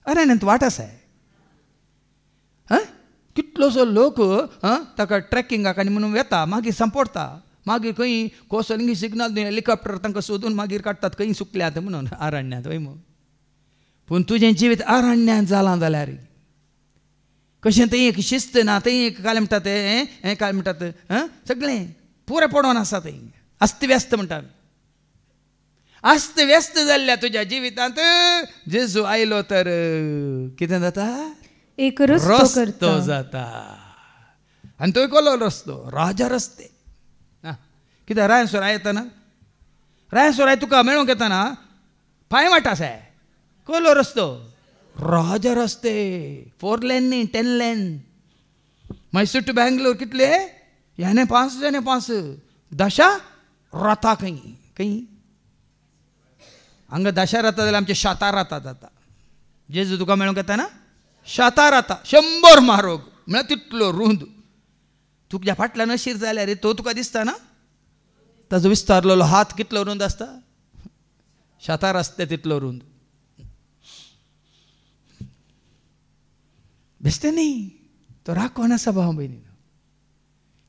Speaker 3: अरण्यांत वाट आसा. कितलोसो लोक ताका ट्रेकिंगाक आनी म्हणून येता, मागीर सांपडटा, मागीर खंय कोसलिंगी सिग्नल दिवन हेलिकॉप्टर तांकां सोदून मागीर काडटात खंय सुकल्यात म्हणून अरण्यांत. वय मग पूण तुजें जिवीत अरण्यांत जालां जाल्यार कशें थंय एक शिस्त ना, थंय एक काय म्हणटात हें काय म्हणटात सगळें पुरें पडोवन आसा. थंय अस्तव्यस्त म्हणटा. अस्तव्यस्त जाल्ल्या तुज्या जिवितांत जेजू आयलो तर कितें जाता?
Speaker 2: एक रस्तो
Speaker 3: जाता. आनी तो कसलो रस्तो? राजा रस्ते. कित्याक रायसोराय येतना, रायसोराय तुका मेळूंक येतना पांय वाट आसा. कसलो रस्तो? राजा रस्ते. 4 लेन न्ही, 10 लेन. मैसूर टू बेंगलोर कितले? याने 5 जाने 5 10 रथा. खंय खंय हांगा 10 रथा जाल्यार आमचे 7 रथा जाता. जेजू तुका मेळूंक येता 7 रथा, 100 म्हारोग म्हळ्यार तितलो रुंद. तुज्या फाटल्यान अशीर जाल्यार तो तुका दिसता ना? ताजो विस्तारलेलो हात कितलो रुंद आसता? 7 रस्ते तितलो रुंद. बेश्टे न्ही, तो राखोन आसा भाव भयणी.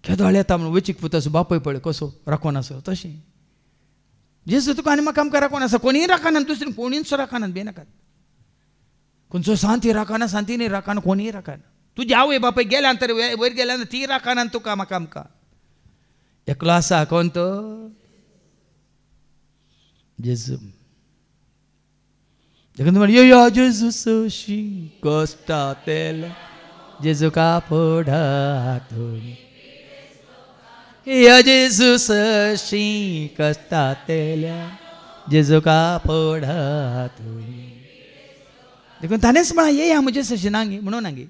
Speaker 3: केदोळ येता म्हणून वचीक पुताचो बापूय पळय कसो राखोन आसा तशें. जेजू तुका आनी म्हाका आमकां राखोन आसा. कोणीय राखनात, दुसरें कोणीच राखनात, बेनाकात. खंयचो सांती राखना, सांतीनी राखना, कोणीय राखना. तुज्या आवय बापूय गेल्या नंतर वयर गेल्या नंतर ती राखना तुका म्हाका आमकां. एकलो आसा कोण तो? जेजू. देखून म्हणटा जेजू सोशी कश्टांतल्या जेजूका पडातून. या जेजू सोशी कश्टांतल्या जेजूका पडातून. देखून ताणेंच म्हणा येया म्हजे सशी नांगी म्हणून नांगी.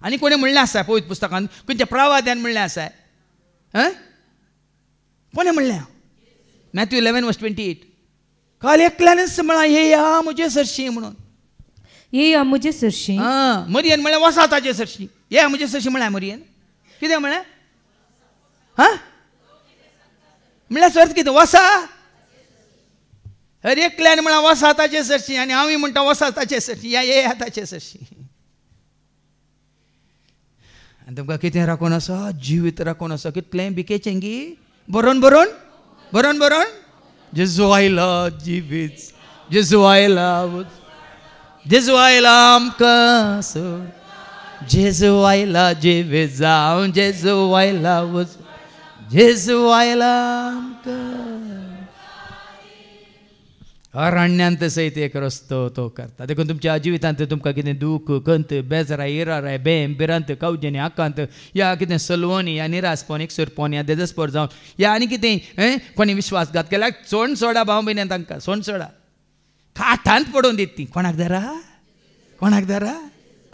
Speaker 3: आनी कोणें म्हणलें आसा पवित्र पुस्तकांत? खंयच्या प्रवाद्यान म्हणलें आसा? कोणें म्हणलें? मॅथ्यू 11:28. काल एकल्यानच म्हणा येया म्हजे सरशी म्हणून.
Speaker 2: येया म्हजे सरशी.
Speaker 3: मरियन म्हळ्यार वसा ताजे सरशी. येया म्हजे सरशी म्हळ्यार मरियन कितें म्हळ्यार? म्हळ्यार अर्थ कितें? वसा. अरे एकल्यान म्हळ्यार वसा ताचे सरशी आनी हांवूय म्हणटा वसा ताचे सरशी. या येया ताचे सरशी. आनी तुमकां कितें राखून आसा? जिवीत राखून आसा. कितलें बिकेचें गी? बरोवन बरोवन बरोवन बरोवन. जेजू आयला जिवीत, जेजू आयला, जेजू आयला आमकां सोड, जेजू आयला जिवीत जावं, जेजू आयला वच, जेजू आयला आमकां. अरण्यांत सयत एक रस्तो तो करता. देखून तुमच्या जिवितांत तुमकां कितें दूख, खंत, बेजाराय, इराराय, बेम, बिरांत, कावजेनी, आकांत, या कितें सलवणी, या निरासपण, एकसुरपण, या देजस्पर जावन, या आनी कितें कोणी विश्वासघात केल्यार सोड सोडा भाव भयण्यान तांकां सोड सोडा. काठांत पडोवन दित ती कोणाक धरा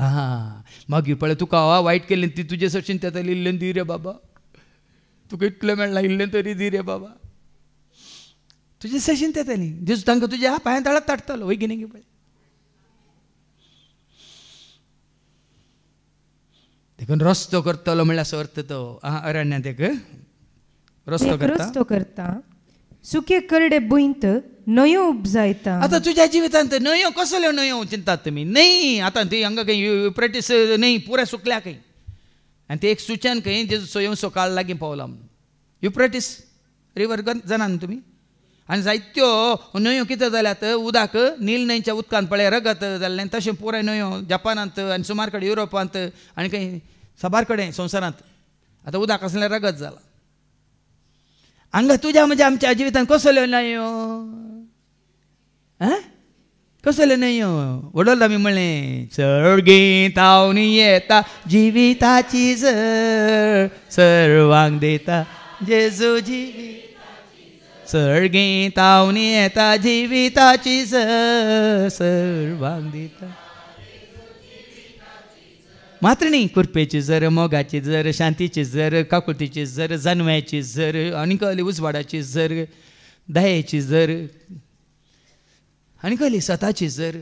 Speaker 3: हां मागीर पळय तुका वायट केलें ती तुजे सशीन तें इल्लें दी रे बाबा तुका इतलें मेळ्ळां इल्लें तरी दी रे बाबा तुजे सशीन तें जेजू तांकां तुज्या पांयां तळाक ताडटलो वय गिने पळय देखून रस्तो करतलो म्हणल्यार असो अर्थ तो अरण्यात एक
Speaker 2: रस्तो करता सुके करडे बुंत नयो उपजायता.
Speaker 3: आता तुझ्या जिवितांत नयो कसल्यो नयो चिंतात तुमी न्हय आतां ती हांगा खंय युफ्रेटीस न्हय पुराय सुकल्या खंय आनी ते एक सुचन खंय जेजू स्वयं सकाळ लागीं पावला म्हणून युफ्रेटीस रिवर जाणा न्हू तुमी आनी जायत्यो न्हंयो कितें जाल्यात उदक नील न्हंयच्या उदकांत पळय रगत जाल्लें तशें पुराय न्हंयो जपानांत आनी सुमार कडेन युरोपांत आनी खंय साबार कडेन संवसारांत आतां उदक असलें रगत जालां हांगा तुज्या म्हणजे आमच्या जिवितांत कसल्यो न्हंयो कसल्यो न्हंयो वडोल आमी म्हणलें सर्गीत हांव येता जिविताची झर सर्वांक दिता जेजू जिवीत सर्गीत हांव येता जिविताची झर सर्वांक दिता मात्र न्ही कुरपेची झर मोगाची झर शांतीची झर काकुळतीची झर जानव्याची झर आनी कहली उजवाडाची झर दयेची झर आनी कहली सताची झर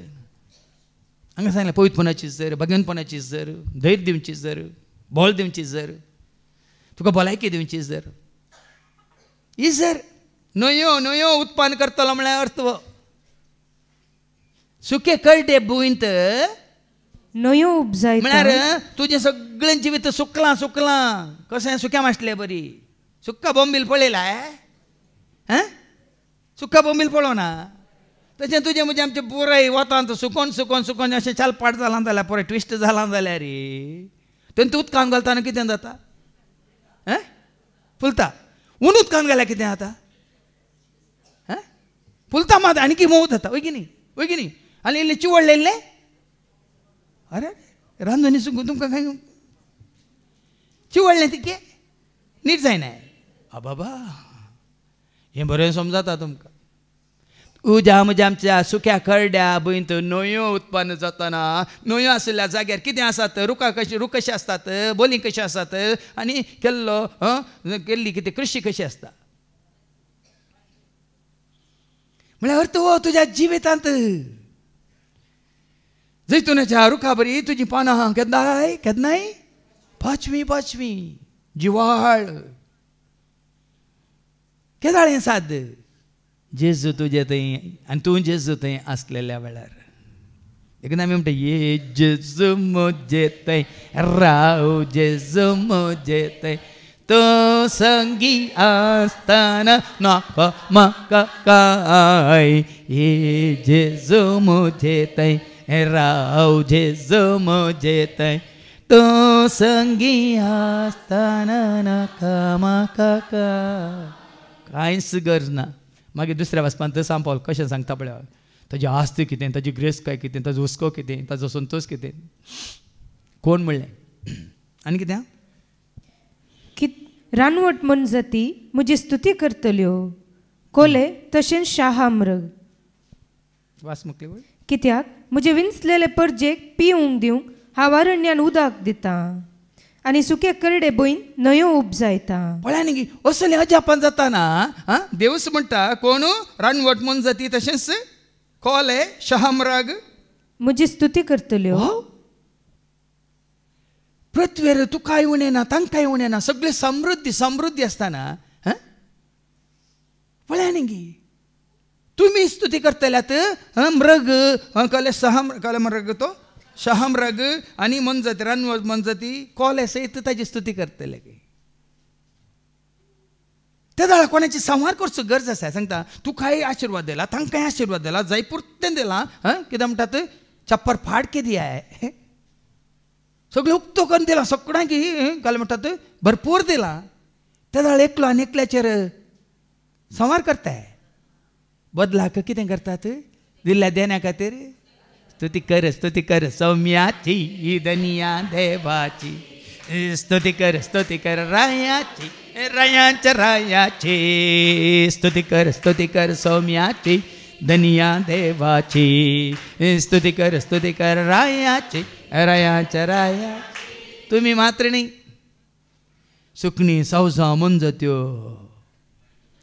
Speaker 3: हांगा सांगलें पवित्रपणाची झर भगवंतपणाची झर धैर्य दिवची झर बोल दिवची झर तुका भलायकी दिवची झर ही झर न्हंयो न्हंयो उत्पन्न करतलो म्हळ्यार अर्थ सुके कळटे बुंत
Speaker 2: नयो उपजायता
Speaker 3: म्हळ्यार तुजें सगळें जिवीत सुकलां सुकलां कशें सुक्या मासलें बरी सुक्का बोंबील पळयला सुक्का बोंबील पळोवना तशें तुजें म्हणजे आमचें पुराय वतांत सुकोन सुकोन सुकोन अशें चालपाट जालां जाल्यार पुराय ट्विस्ट जालां जाल्यार रे तेन्ना तूं उदकांत घालतना कितें जाता फुलता ऊन उदकांत घाल्यार कितें जाता फुलता मात आनी मोव जाता वय की न्ही आनी इल्लें चिवडलें अरे रांदनी सुकून तुमकां खंय चिवडलें तिके नीट जायना बाबा हें बरें समजता तुमकां उज्या म्हज्या आमच्या सुक्या करड्या भंयत न्हंयो उत्पन्न जातना न्हंयो आशिल्ल्या जाग्यार कितें आसात रुखां रूख कशें आसतात बोली कशी आसात आनी केल्ली कितें कृशी कशी आसता म्हळ्यार अर्थ हो तुज्या जिवितांत जैतुनाच्या रुखा बरी तुजी पानां केन्नाय पाचवी जिवाळ केदाळें साद जेजू तुजे थंय आनी तूं जेजू थंय आसलेल्या वेळार देखून आमी म्हणटा ये जेजू म्हजे थंय राव जेजू म्हजे थंय तो संगी आसतना नाका म्हाका काय ये जेजू म्हजे थंय राव जेजू म्हजे थंय तो संगी आसतना नाका म्हाका कांयच गरज ना मागीर दुसऱ्या वाचपान थंय सांपल कशें सांगता पळय ताजी आस्त कितें ताजी ग्रेस काय कितें ताजो हुस्को कितें ताजो संतोश कितें कोण म्हणलें आनी कितें
Speaker 2: रानवट म्हण जाती म्हजी स्तुती करतल्यो कोले तशें शाहामृग
Speaker 3: वास मुकले
Speaker 2: कित्याक म्हजे विंचलेले परजेक पिवूंक दिवंक हांव अरण्यान उदक दिता आनी सुके करडे भंय न्हंयो उपजायता
Speaker 3: पळय न्ही असलें अजापान जाता ना देवस म्हणटा कोण रानवट म्हण जाती तशेंच कोले शाहामृग
Speaker 2: म्हजी स्तुती करतल्यो
Speaker 3: पृथ्वीर तुकाय उणें ना तांकांय उणें ना सगळी समृद्धी आसतना पळय न्ही तुमी स्तुती करतल्यात मृग कले मृग तो शाहामृग आनी मनजाती रानवट मनजाती कोले सयत ताजी स्तुती करतले त्या जाल्यार कोणाची संवाद करचो गरज आसा सांगता तुकाय आशिर्वाद दिला तांकांय आशिर्वाद दिला जाय पुरतें दिलां कितें म्हणटात छप्पर फाड के दिया है सगळें उक्तो करून दिलां सगळ्यांक कले म्हणटात भरपूर दिलां त्या जाल्यार एकलो आनी एकल्याचेर संवाद करताय बदलाक कितें करतात दिल्ल्या देण्या खातीर स्तुती कर सौम्याची धनिया देवाची स्तुती कर रायांच्या रायाची स्तुती कर सौम्याची धनिया देवाची स्तुती कर रायाची रायाच्या राया. तुम्ही मात्र नाही. सुकणी सावसा मंजत्यो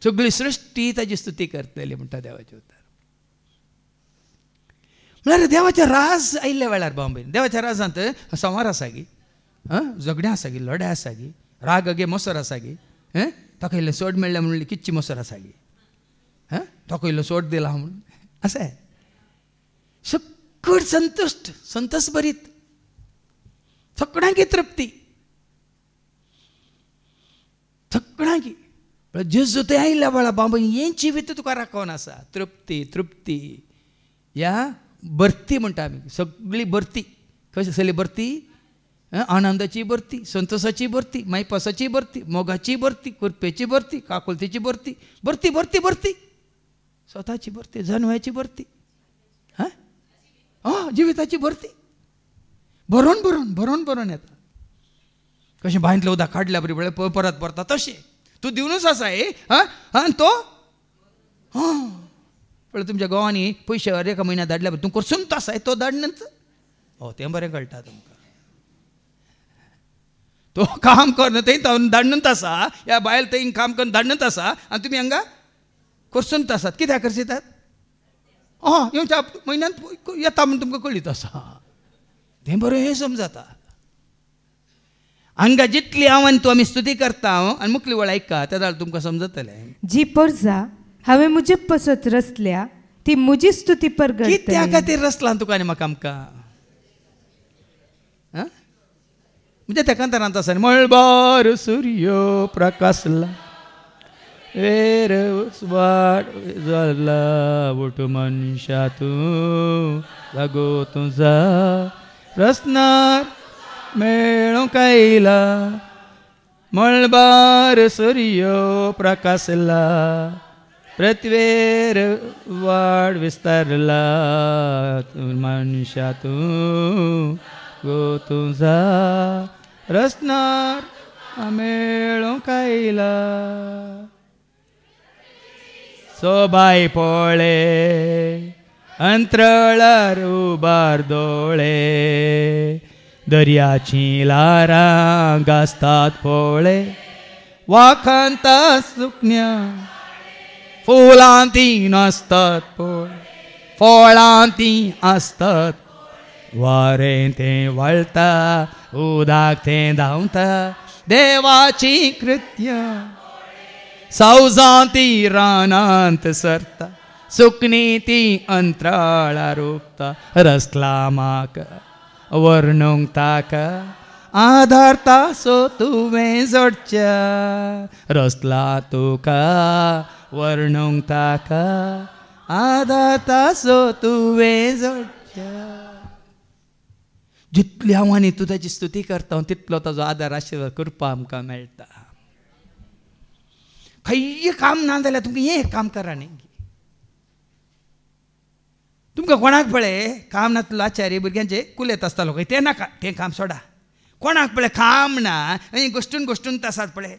Speaker 3: सगळी सृष्टी ताची स्तुती करतली म्हणटा देवाचे उतार. म्हळ्यार देवाच्या राज आयिल्ल्या वेळार बॉम्बेन देवाच्या राजांत संवार आसा गी, झगड्यां आसा गी, लढाई आसा गी, राग गे मोसर आसा गी, ताका इल्लें सोड मेळ्ळें म्हणून किच्ची मोसर आसा गी, ताका इल्लो सोड दिला म्हणून अशें सगळं संतुश्ट संतोष भरीत सगळ्यांकी तृप्ती सगळ्यांकी. जेजू ते आयिल्ल्या वेळार बाबा हें जिवीत तुका राखोन आसा. तृप्ती तृप्ती या भरती म्हणटा आमी. सगळी भरती कशी आसली भरती? आनंदाची भरती, संतोषाची भरती, मायपासाची भरती, मोगाची भरती, कुरपेची भरती, काकुलतीची भरती, भरती भरती भरती, स्वताची भरती, जन्माची भरती, जिविताची भरती भरून भरून भरून भरून येता. कशें बांयतलें उदक काडल्या बरी परत परता तशें तूं दिवनूच आसा आनी तो पळय तुमच्या गांवांनी पयशे एका म्हयन्याक धाडल्या तूं करसून आसा तो धाडनच. तें बरें कळटा तुमकां. तो काम कर थंय धाडनूच आसा, ह्या बायल थंय काम करून धाडनूच आसा आनी तुमी हांगा करसून आसात. कित्याक करतात? येवच्या म्हयन्यान येता म्हूण तुमकां कळीत आसा. तें बरें हें समजता. हांगा जितली हांव तूं आमी स्तुती करता आनी मुखली वळ आयका त्या जाल्यार तुमकां समजतलें.
Speaker 2: जी परजा हांवें म्हजे पसत रचल्या ती म्हजी स्तुती परगडटली.
Speaker 3: कित्या खातीर रचलां तुका आनी म्हाका आमकां? म्हणजे त्या कांतारांत आसा मळबार सूर्य प्रकाशला वेर वाट जाला उठ मनशा तूं जागो तुझा रचणार मेळूंक आयला. मळबार सूर्य प्रकाशला पृथ्वीर वाड विस्तारला मनशा तूं गो तुझा रचणार मेळूंक आयला. सोबाय पोळे अंतराळार उबार दोळे दर्याची लारां गासतात पोळे वाखांता सुकन्या फुलांती नासतात पोळे फळांती आसतात. वारें तें वळटा उदक तें धांवता देवाची कृत्य सावजांती रानांत सरता सुकणी ती अंतराळार ओपता. रचला म्हाका वर्णूंक ताका आधारता सो तुवें जोडच्या. रचला तुका वर्णूंक ताका आधारता सो तुवें जोडच्या. जितली हांव आनी तूं ताची स्तुती करता तितलो ताजो आदार आशिर्वाद करपा आमकां मेळटा. खंय काम ना जाल्यार तुमकां हें काम करा न्ही. तुमकां कोणाक पळय काम ना आचार्य भुरग्यांचे कुलेत आसतालो खंय तें नाका तें काम सोडा. कोणाक पळय काम ना आनी गोश्टून गोश्टून आसात पळय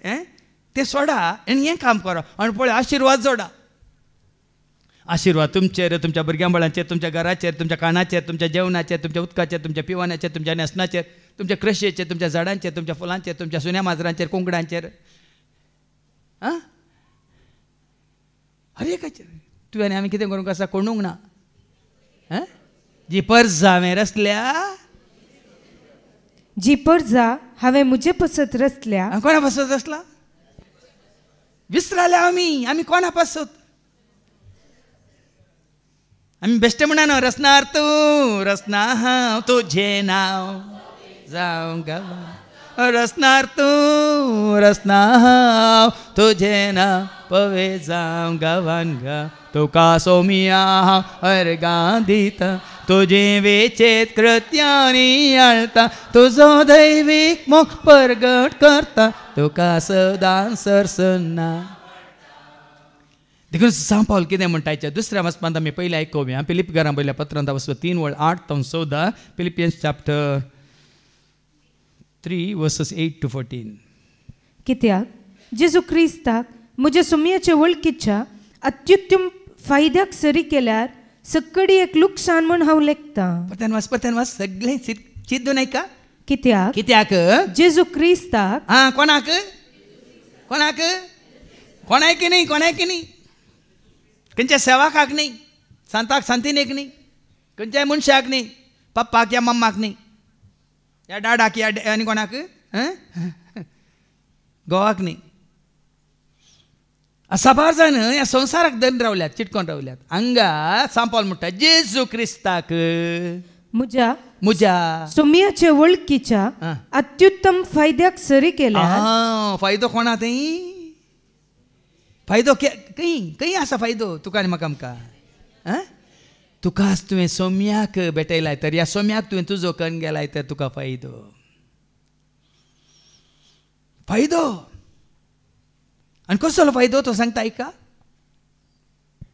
Speaker 3: तें सोडा आनी हें काम करा आनी पळय आशिर्वाद जोडा. आशिर्वाद तुमचेर तुमच्या भुरग्यां बाळांचेर तुमच्या घराचेर तुमच्या कानाचेर तुमच्या जेवणाचेर तुमच्या उदकाचेर तुमच्या पिवाण्याचेर तुमच्या न्हेसणाचेर तुमच्या कृशेचेर तुमच्या झाडांचेर तुमच्या फुलांचेर तुमच्या सुन्या माजरांचेर कोंकडांचेर हर एकाचेर तुवें आनी आमी कितें करूंक आसा कोणूंक ना. जी परजा हांवें रचल्या
Speaker 2: जी परजा हांवें म्हजे पसत रचल्या.
Speaker 3: कोणा पासत रचला? विसराल्या आमी कोणा पासत? आमी बेश्टे म्हणून रचणार तूं रचना हांव तुजें नांव जावं गांवां. रचणार तूं रचना हांव तुजें नांव पवे जावं गांवान गा. तुका सोमिया हांव अर्गां दिता तुजें वेचेत कृत्यांनी आळता. तुजो दैवीक मोग परगट करता तुका सदां सरसना. देखून सांग पावल कितें म्हणटायचें दुसऱ्या वचपांत आमी पयलीं आयकोवया. फिलिपीकारां पयल्या पत्रांत वचप 3:8-14 फिलिपियन्स चॅप्टर 3 verses 8 to 14.
Speaker 2: कित्याक जेजू क्रिस्ताक म्हज्या सुमयाच्या वळखीच्या अत्युत्तम फायद्याक सरी केल्यार सक्कडी एक लुकसाण म्हण हांव लेखतां.
Speaker 3: परत्यान वाच सगळें चिद्दून नाही का
Speaker 2: कित्याक
Speaker 3: कित्याक
Speaker 2: जेजू क्रिस्ताक
Speaker 3: हा कोणाक कोणाक कोणाक नाही खंयच्या सेवाकाक नाही सांताक सांतिनेक नाही खंयच्याय मनशाक नाही पप्पाक या मम्माक नाही या डाडाक या आनी कोणाक गोवाक नाही. साबार जाण ह्या संवसाराक धन रावल्यात चिटकोन रावल्यात. हांगा सांपाल म्हणटा जेजू क्रिस्ताक
Speaker 2: म्हज्या
Speaker 3: म्हज्या
Speaker 2: सोम्याचे वळखीच्या अत्युत्तम फायद्याक सरी केल्यार
Speaker 3: फायदो कोणा थंय फायदो खंय आसा फायदो तुका आनी म्हाका आमकां तुकाच तुवें सोम्याक भेटयलाय तर ह्या सोम्याक तुवें तुजो कन्न गेलाय तर तुका फायदो फायदो आनी कसलो फायदो तो सांगता ऐका.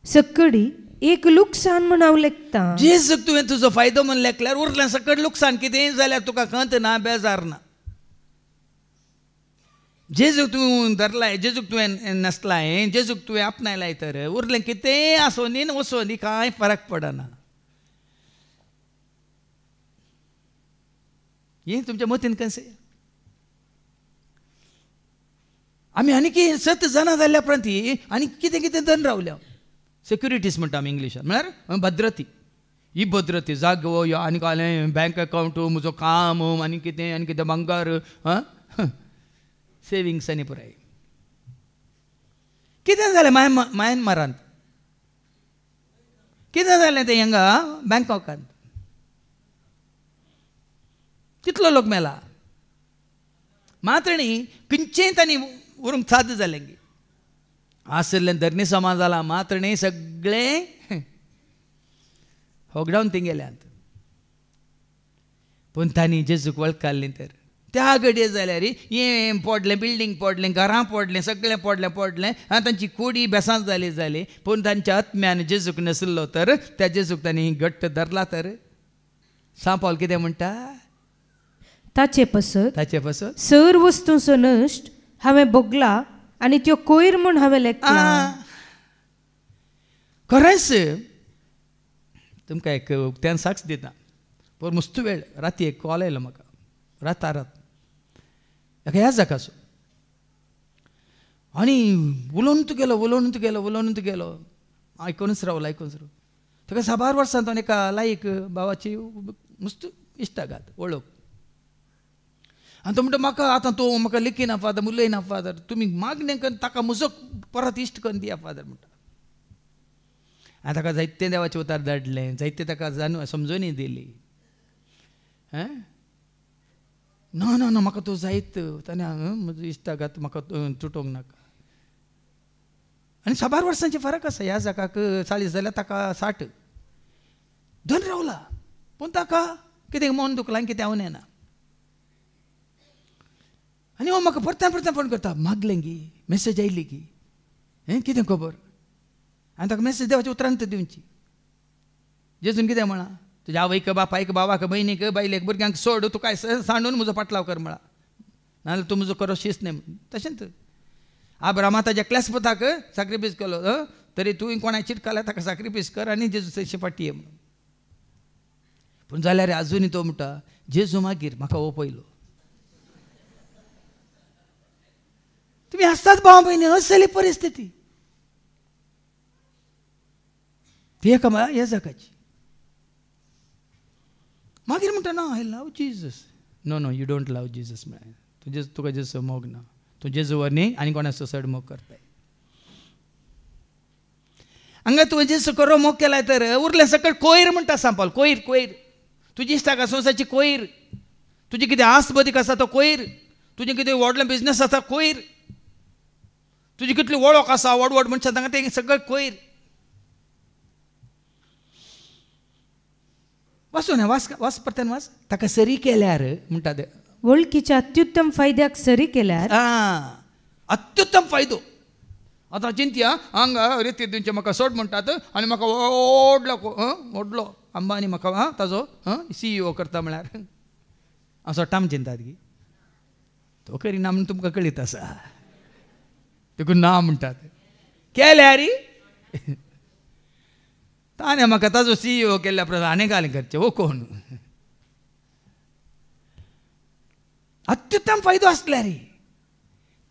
Speaker 2: सक्कडी एक लुकसाण म्हण हांव लेखतां.
Speaker 3: जेजूक तुवें तुजो फायदो म्हण लेखल्यार उरलें सकट लुकसाण कितेंय जाल्यार तुका खंत ना बेजार ना. जेजूक तुवें धरलाय जेजूक तुवें नसलाय जेजूक तुवें आपणायलाय तर उरलें कितेंय आसो न्ही वचो न्ही कांय फरक पडना. हें तुमच्या मतीन कशें आमी आनी कितें सत जाणा जाल्ल्या उपरांत आनी कितें कितें धन रावल्या सेक्युरिटीज म्हणटा आमी इंग्लिशान म्हळ्यार भद्रती. ही भद्रती जागो आनी कालें बँक अकावंट म्हजो काम आनी कितें बंगार सेविंग्स आनी पुराय कितें जालें म्यानमारांत कितें जालें तें हांगा बँकॉकांत कितलो लोक मेला मात्र न्ही खंयचेंय तांणी व्हरूंक साद जालें आसलें धर्नी समाज जाला मात्र न्ही सगळें होकडावन थंय गेल्यात. पूण तांणी जेजूक वळखली तर त्या घडये जाल्यार हें पडलें बिल्डींग पडलें घरां पडलें सगळें पडलें आनी तांची कुडी बेसांत जाली पूण तांच्या आत्म्यान जेजूक नसलो तर त्या जेजूक तांणी घट्ट धरला तर सांपावल कितें म्हणटा
Speaker 2: ताचे पसत सर वस्तूंचो नश्ट हांवें भोगला आनी त्यो कोयर म्हूण हांवें लेखला.
Speaker 3: खरेंच तुमकां एक उक्त्यान साक्ष दिता पूण मस्त वेळ राती एक कॉल आयलो म्हाका रात ह्या जाकाचो आनी उलोवनूच गेलो आयकूनच रावलो ताका 6 वर्सां तो एका लायक भावाची मस्त इश्टागात वळख आनी तो म्हणटा म्हाका आतां तूं म्हाका लेखिना फादर उलयना फादर तुमी मागणें करून ताका म्हजो परत इश्ट करून दिया फादर म्हणटा. हांवें ताका जायते देवाचे उतार धाडलें जायते ताका समजोनी दिली ना म्हाका तूं जायत ताणें म्हजो इश्टागात म्हाका तुटोवंक नाका. आनी 6 वर्सांचे फरक आसा ह्या जाकाक 40 जाल्यार ताका 60 धन रावला पूण ताका कितें मन दुखलां कितें हांव ना. आनी हो म्हाका परत्यान फोन करता मागलें गी मेसेज आयली गी कितें खबर आनी ताका मेसेज देवाच्या उतरांत दिवची जेजून कितें म्हणा तुज्या आवयक बापायक बाबाक भयणीक बायलेक भुरग्यांक सोड तूं काय सांडून म्हजो पाटलाव कर म्हणा नाजाल्यार तूं म्हजो करो शिस्त न्ही तशेंच आब्रामा ताज्या क्लॅस्पताक सॅक्रिफायस केलो तरी तुवें कोणाक चिटकाल्यार ताका सॅक्रिफायस कर आनी जेजू तशें फाटी म्हणून. पूण जाल्यार आजुनी तो म्हणटा जेजू मागीर म्हाका हो पयलो तुमी आसतात भाव भयणी असली परिस्थिती ती एका ह्या जाकाची मागीर म्हणटा ना I love Jesus no you don't love Jesus म्हळ्यार तुका जेजू मोग ना तूं जेजू वर न्ही आनी कोणाचो चड मोग करताय. हांगा तुवें जेजू करो मोग केलाय तर उरलें सकट कोयर म्हणटा सांपाल कोयर तुजी इश्टाक संवसारची कोयर तुजी कितें आस्त बदीक आसा तो कोयर तुजें कितें व्हडलें बिजनस आसा कोयर तुजी कितली वळख आसा व्हड मनशां तांकां तें सगळें कोयर वाचून वाच परत्यान वाच ताका सरी केल्यार म्हणटा ते
Speaker 2: वळखीच्या अत्युत्तम फायद्याक सरी केल्यार
Speaker 3: अत्युत्तम फायदो. आतां चिंतया हांगा रेती दिवचे म्हाका सोड म्हणटात आनी म्हाका व्हडलो अंबानी म्हाका ताजो CEO करता म्हळ्यार हांव सोडटा चिंतात गी तो करिना म्हूण तुमकां कळीत आसा देखून ना म्हणटात केल्यार ताणें म्हाका ताजो CEO केल्ल्या प्रमाणे आनी घाल करचे वो कोण अत्युत्तम फायदो आसल्या रे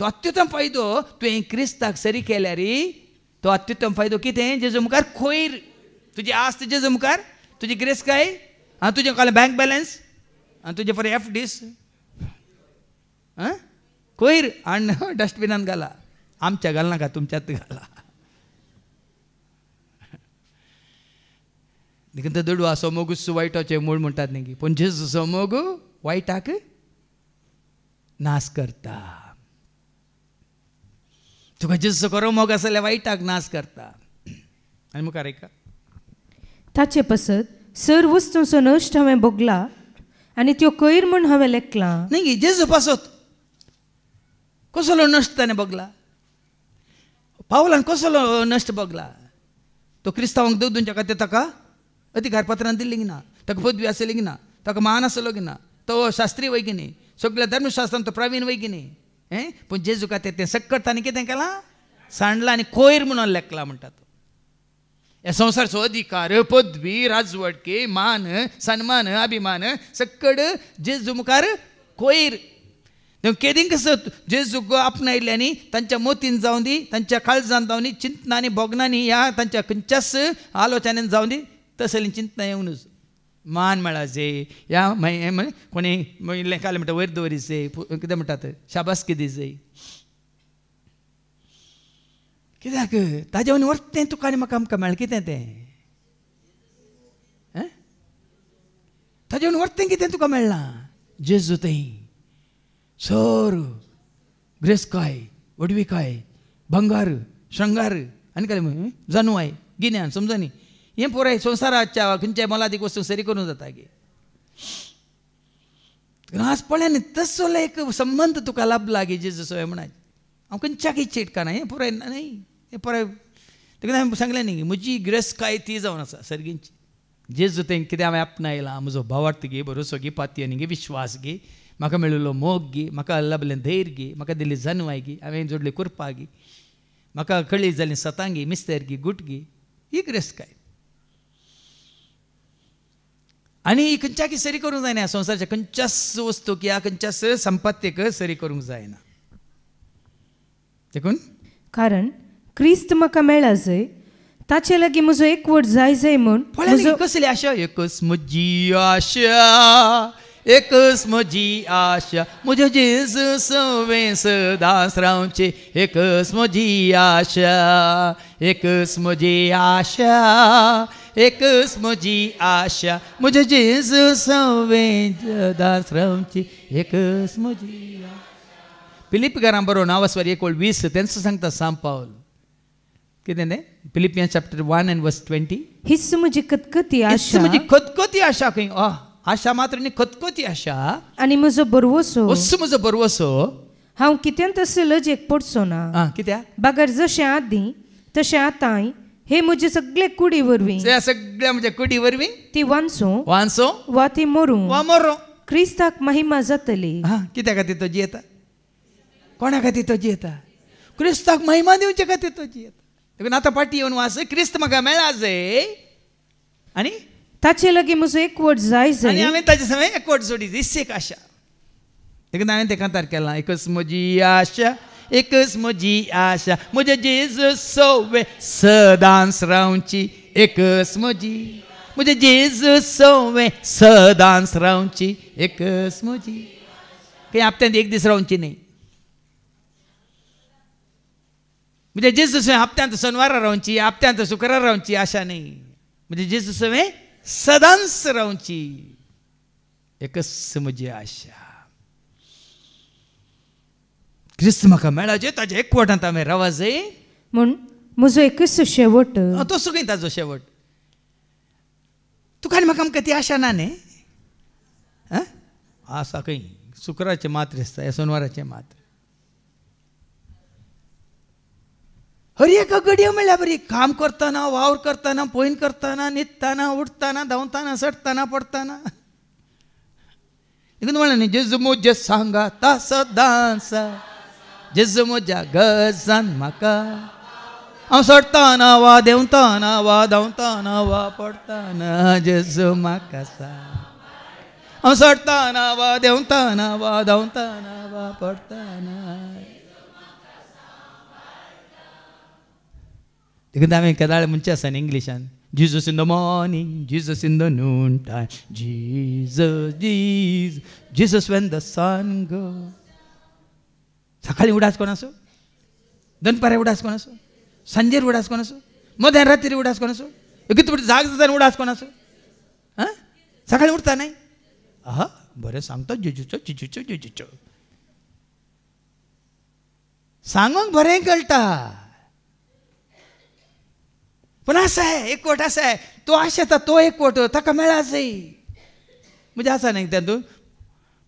Speaker 3: तो अत्युत्तम फायदो तुवें क्रिस्ताक सरी केल्या रे तो अत्युत्तम फायदो कितें जेजू मुखार खोयर तुजी आस्त जेजू मुखार तुजी ग्रेस काय तुजें काय बँक बॅलन्स आनी तुजे फॉर FDs खोयर आनी डस्टबिनान घाला आमच्या घाल नाका तुमच्यात घाला देखून तो दडवा सोमोगू वायटाचे मूळ म्हणटात न्ही पूण जेजू सोमोगू वायटाक नाश करता तुका जेजू करो मोग आसल्या वायटाक नाश करता आनी मुखार ऐका
Speaker 2: ताचे पसत सर वस्तूंचो नश्ट हांवें भोगला आनी त्यो कोयर म्हूण हांवें लेखला
Speaker 3: न्ही जेजू पासत कसलो नश्ट ताणें भोगला पावलान कसलो नश्ट भोगला तो क्रिस्तांवांक दोदूंच्या खातीर ताका अधिकार पत्रान दिल्ली गी ना ताका पदवी आसली गी ना ताका मान आसलो गी ना तो शास्त्री वय की न्ही सगळ्या धर्मशास्त्रान तो प्रवीण वय की न्ही पूण जेजू खातीर तें सक्कट ताणें कितें केलां सांडलां आनी कोयर म्हणून लेखला म्हणटा तो ह्या संवसारचो अधिकार पदवी राजवटकी मान सन्मान अभिमान सक्कड जेजू मुखार कोयर केदीं कसो जेजूक आपणायल्यांनी तांच्या मोतीन जावं दी तांच्या काळजान जावं दी चिंतनांनी भोगनांनी ह्या तांच्या खंयच्याच आलोचनेन जावं दी तसली चिंतना येवनूच मान मेळा जे ह्या कोणी काल म्हणटा वयर दवरी जाय कितें म्हणटात शाबासकी दी जाय कित्याक ताजे वनी वर्तें तुका आनी म्हाका आमकां मेळ्ळें कितें तें ताजे वनी वर्तें कितें तुका मेळ्ळां जेजू थंय सर ग्रेस्काय वडविकाय भंगार श्रंगार आनी काय जानवाय गिन्यान समजा न्ही हें पुराय संवसाराच्या खंयच्याय मोलादीक वस्तू सरी करूं जाता गे आज पळय न्ही तसलो एक संबंध तुका लाभला गे जेजू सोय म्हणा हांव खंयच्याकय चिटकाना हें पुराय न्ही हें पुराय तेका हांवें सांगलें न्ही म्हजी ग्रेस्काय ती जावन आसा सर्गींची जेजू तें कितें हांवें आपणायलां म्हजो भावार्थ गे भरोसो गे पातयेन गे विश्वास गे म्हाका मेळिल्लो मोग गे म्हाका लाभलें धैर्य गे म्हाका दिल्ली जानवाय गे हांवें जोडली कुरपा गे म्हाका कळ्ळी जालीं सतां गे मिस्तेर गे गुट गे ही ग्रेस्काय आनी खंयच्याकी सरी करूंक जायना संवसाराच्या खंयच्याच वस्तूक या खंयच्याच संपत्तीक सरी करूंक जायना देखून
Speaker 2: कारण क्रिस्त म्हाका मेळ्ळा जंय ताचे लागीं म्हजो एकवट जाय म्हूण
Speaker 3: कसली आशा एकच म्हजी आशा एकच म्हजी आशा म्हज्या जेजू सवें सदांच रावचें एकच म्हजी आशा एकच म्हजी आशा एकच म्हजी आशा म्हज्या जेजू सवें सदांच रावचें एकच म्हजी फिलिपिकारां बरोवन 9:20 तेंच सांगता सांत पावल कितें तें फिलिपियन्स चॅप्टर 1:20
Speaker 2: हीच म्हजी खतखती आशा
Speaker 3: म्हजी खतखती आशा खंय आशा मात्र न्ही खतखती आशा
Speaker 2: आनी म्हजो बरवसो
Speaker 3: असो म्हजो बरवसो
Speaker 2: हांव कितें तसो लजेक पडचो ना
Speaker 3: कित्याक
Speaker 2: बागर जशें आदीं तशें आतांय हे म्हजे सगळे कुडी वरवीं
Speaker 3: सगळ्या म्हज्या कुडी वरवीं
Speaker 2: ती वांचो वा ती मरूं क्रिस्ताक महिमा जातली
Speaker 3: कित्या खातीर तो जियेता कोणा खातीर तो जियेता क्रिस्ताक महिमा दिवचे खातीर तो जियेता देखून आतां पाटी येवन वाच क्रिस्त म्हाका मेळ्ळा जय आनी
Speaker 2: ताचे लागीं म्हजो एकवट जाय
Speaker 3: आनी हांवें ताचे समें एकवट जोडी दिसेक आशा देखून हांवें तें कांतार केलां एकच म्हजी आशा एकच म्हजी आशा म्हज्या जेजू सवें सदांच रावची एकच म्हज्या जेजू सवें सदांच रावची एकच म्हजी खंय हप्त्यांत एक दीस रावची न्ही म्हणजे जेजू सवें हप्त्यांत शेनवारा रावची हप्त्यांत शुक्रार रावची आशा न्ही म्हणजे जेजू सवें सदांच रावची एकच म्हजी आशा क्रिस्त म्हाका मेळ्ळा जे ताजे एकवटांत हांवें रावा जाय
Speaker 2: म्हूण म्हजो एकच शेवट
Speaker 3: तसो खंय ताजो शेवट तुका आनी म्हाका आमकां ती आशा ना न्ही आसा खंय शुक्राचे मात्र आसता शेनवाराचे मात्र हरी एका घडये म्हणल्यार बरी काम करतना वावर करतना पोयन करतना न्हिदतना उठतना धांवतना सडतना पडतना देखून म्हणलें न्ही जेजू म्हज्या सांगाता सदांच जेजू म्हज्या गजान म्हाका हांव सोडताना वा देंवताना वा धांवताना वा पडताना जेजू म्हाका सांग हांव सोडताना वा देंवताना वा धांवताना वा पडताना देखून हांवें केदाळे म्हणचे आसा न्ही इंग्लिशान Jesus in the morning, Jesus in the noontime, Jesus, Jesus, Jesus when the sun goes. सकाळी उडास कोण असो दनपारे उडास कोण असो सांजेर उडास कोण असो मध्यान रात्री उडास कोण असो कितें जाग जाता उडास कोण असो हां सकाळी उठता नाही आहा बरें सांगता जेजूचो जेजूचो जेजूचो सांगूंक बरें कळटा पण असं आहे एकवट असं आहे तो आशेता तो एकवट ताका मेळासय म्हणजे आसा न्ही तातूंत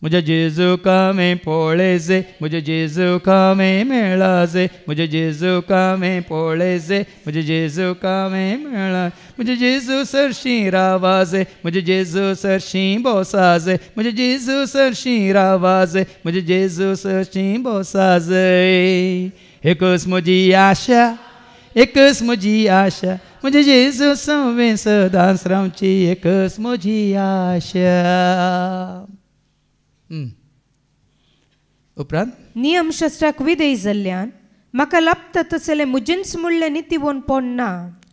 Speaker 3: मुझे जेजू का मैं पोळे से मुझे जेजू का मैं मेळा से मुझे जेजू का मैं पोळे से मुझे जेजू का मैं मेळा मुझे जेजू सरशी रावा से मुझे जेजू सरशी बोसा से मुझे जेजू सरशी रावा से मुझे जेजू सरशी बोसा से एकच म्हजी आशा एकच म्हजी आशा म्हणजे जेजू सवे सदांच रावची एकच म्हजी आशा उपरांत
Speaker 2: नियमशास्त्राक विधेय जाल्ल्यान म्हाका लाभता तसले मुजींच म्हणलें नितीवोन पडना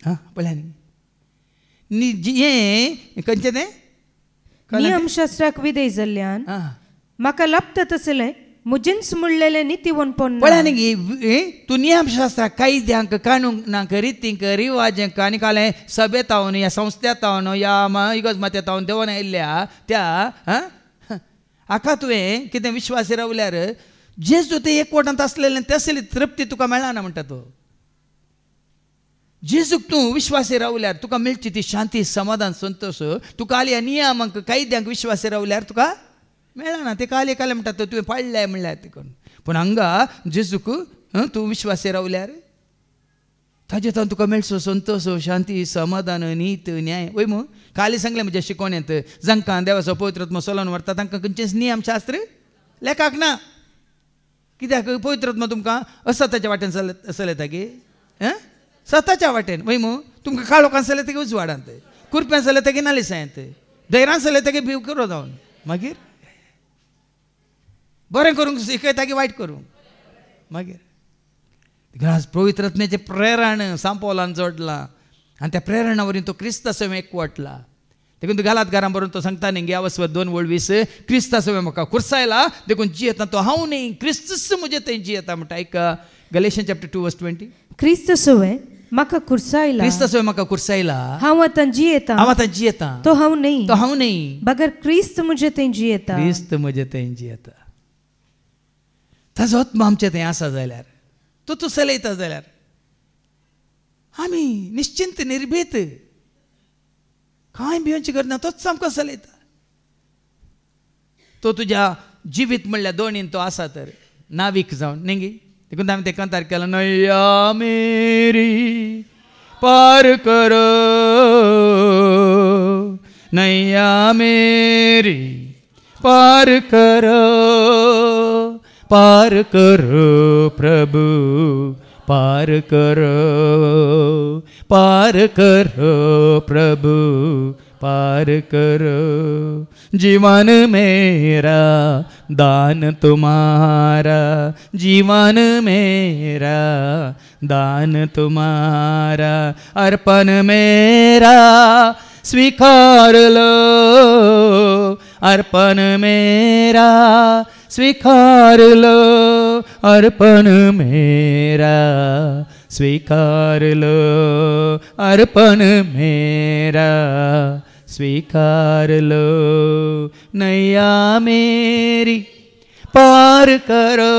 Speaker 3: हां पळया न्ही हें खंयचें तें
Speaker 2: नियमशास्त्राक विधेय जाल्ल्यान म्हाका लाभता तसलें मुजींच म्हणलेलें नितीवोन पडना
Speaker 3: पळया न्ही तूं नियमशास्त्राक कायद्यांक कानूनांक रितींक रिवाजांक आनी कालें सभेत हांवन या संस्थेंत हांवन या इगोज माथ्यांत हांवन देंवन आयिल्ल्या त्या हाका तुवें कितें विश्वास रावल्यार जेजू ते एकवटांत आसलेलें तसली तृप्ती तुका मेळना म्हणटा तो जेजूक तूं विश्वासी रावल्यार तुका मेळची ती शांती समाधान संतोष तुका आली नियमांक कायद्यांक विश्वासी रावल्यार तुका मेळना ते काले काले म्हणटा तो तुवें पाळ्ळाय म्हणल्यार ते करून पूण हांगा जेजूक तूं विश्वासी रावल्यार ताजे तावन तुका मेळचो संतोष शांती समाधान नीत न्याय वय मू काली सांगलें म्हज्या शिकोवण्यांत जांकां देवाचो पवित्रात्मा चलोवन व्हरता तांकां खंयचेंच नियमशास्त्र लेखाक ना कित्याक पवित्रात्मा तुमकां असताच्या वाटेन चलयता गे सताच्या वाटेन वय मू तुमकां काळोखान चलयता गे उजवाडांत कुरप्यान चलयता गे नालिसायांत धैर्यान चलयता गे भिव करो जावन मागीर बरें करूंक शिकयता गे वायट करूंक मागीर आज पवित्रात्म्याचें प्रेरण सांपोलान जोडलां आनी त्या प्रेरणा वरवीं तो क्रिस्ता सवे एकवटला देखून तूं गालातकारां बरोवन तो सांगता न्ही यावस्वत 2:20 क्रिस्ता सवे म्हाका कुर्सायला देखून जियेता तो हांव न्ही क्रिस्तूच म्हजे थंय जियेता म्हणटा आयका गलेशियन चॅप्टर 2:20
Speaker 2: क्रिस्त सवे म्हाका कुर्सायला
Speaker 3: क्रिस्ता सवे म्हाका कुर्सायला
Speaker 2: हांव आतां जियेता तो हांव न्ही बगर क्रिस्त म्हजे थंय जियेता
Speaker 3: क्रिस्त म्हजे थंय जियेता ताजो आत्मा आमचे थंय आसा जाल्यार तूं चलयता जाल्यार आमी निश्चिंत निर्भीत कांय भिवची गरज ना तोच आमकां चलयता तो तुज्या जिवीत म्हणल्यार दोनीन तो आसा तर नावीक जावन न्ही गे देखून हांवें ते कंतार केलो नैया मेरी पार करो नैया मेरी पार करो प्रभु पार करो प्रभु पार करो जीवन मेरा दान तुम्हारा जीवन मेरा दान तुम्हारा अर्पण मेरा स्वीकार लो अर्पण मेरा स्वीकार लो अर्पण मेरा स्वीकार लो अर्पण मेरा स्वीकार लो नैया मेरी पार करो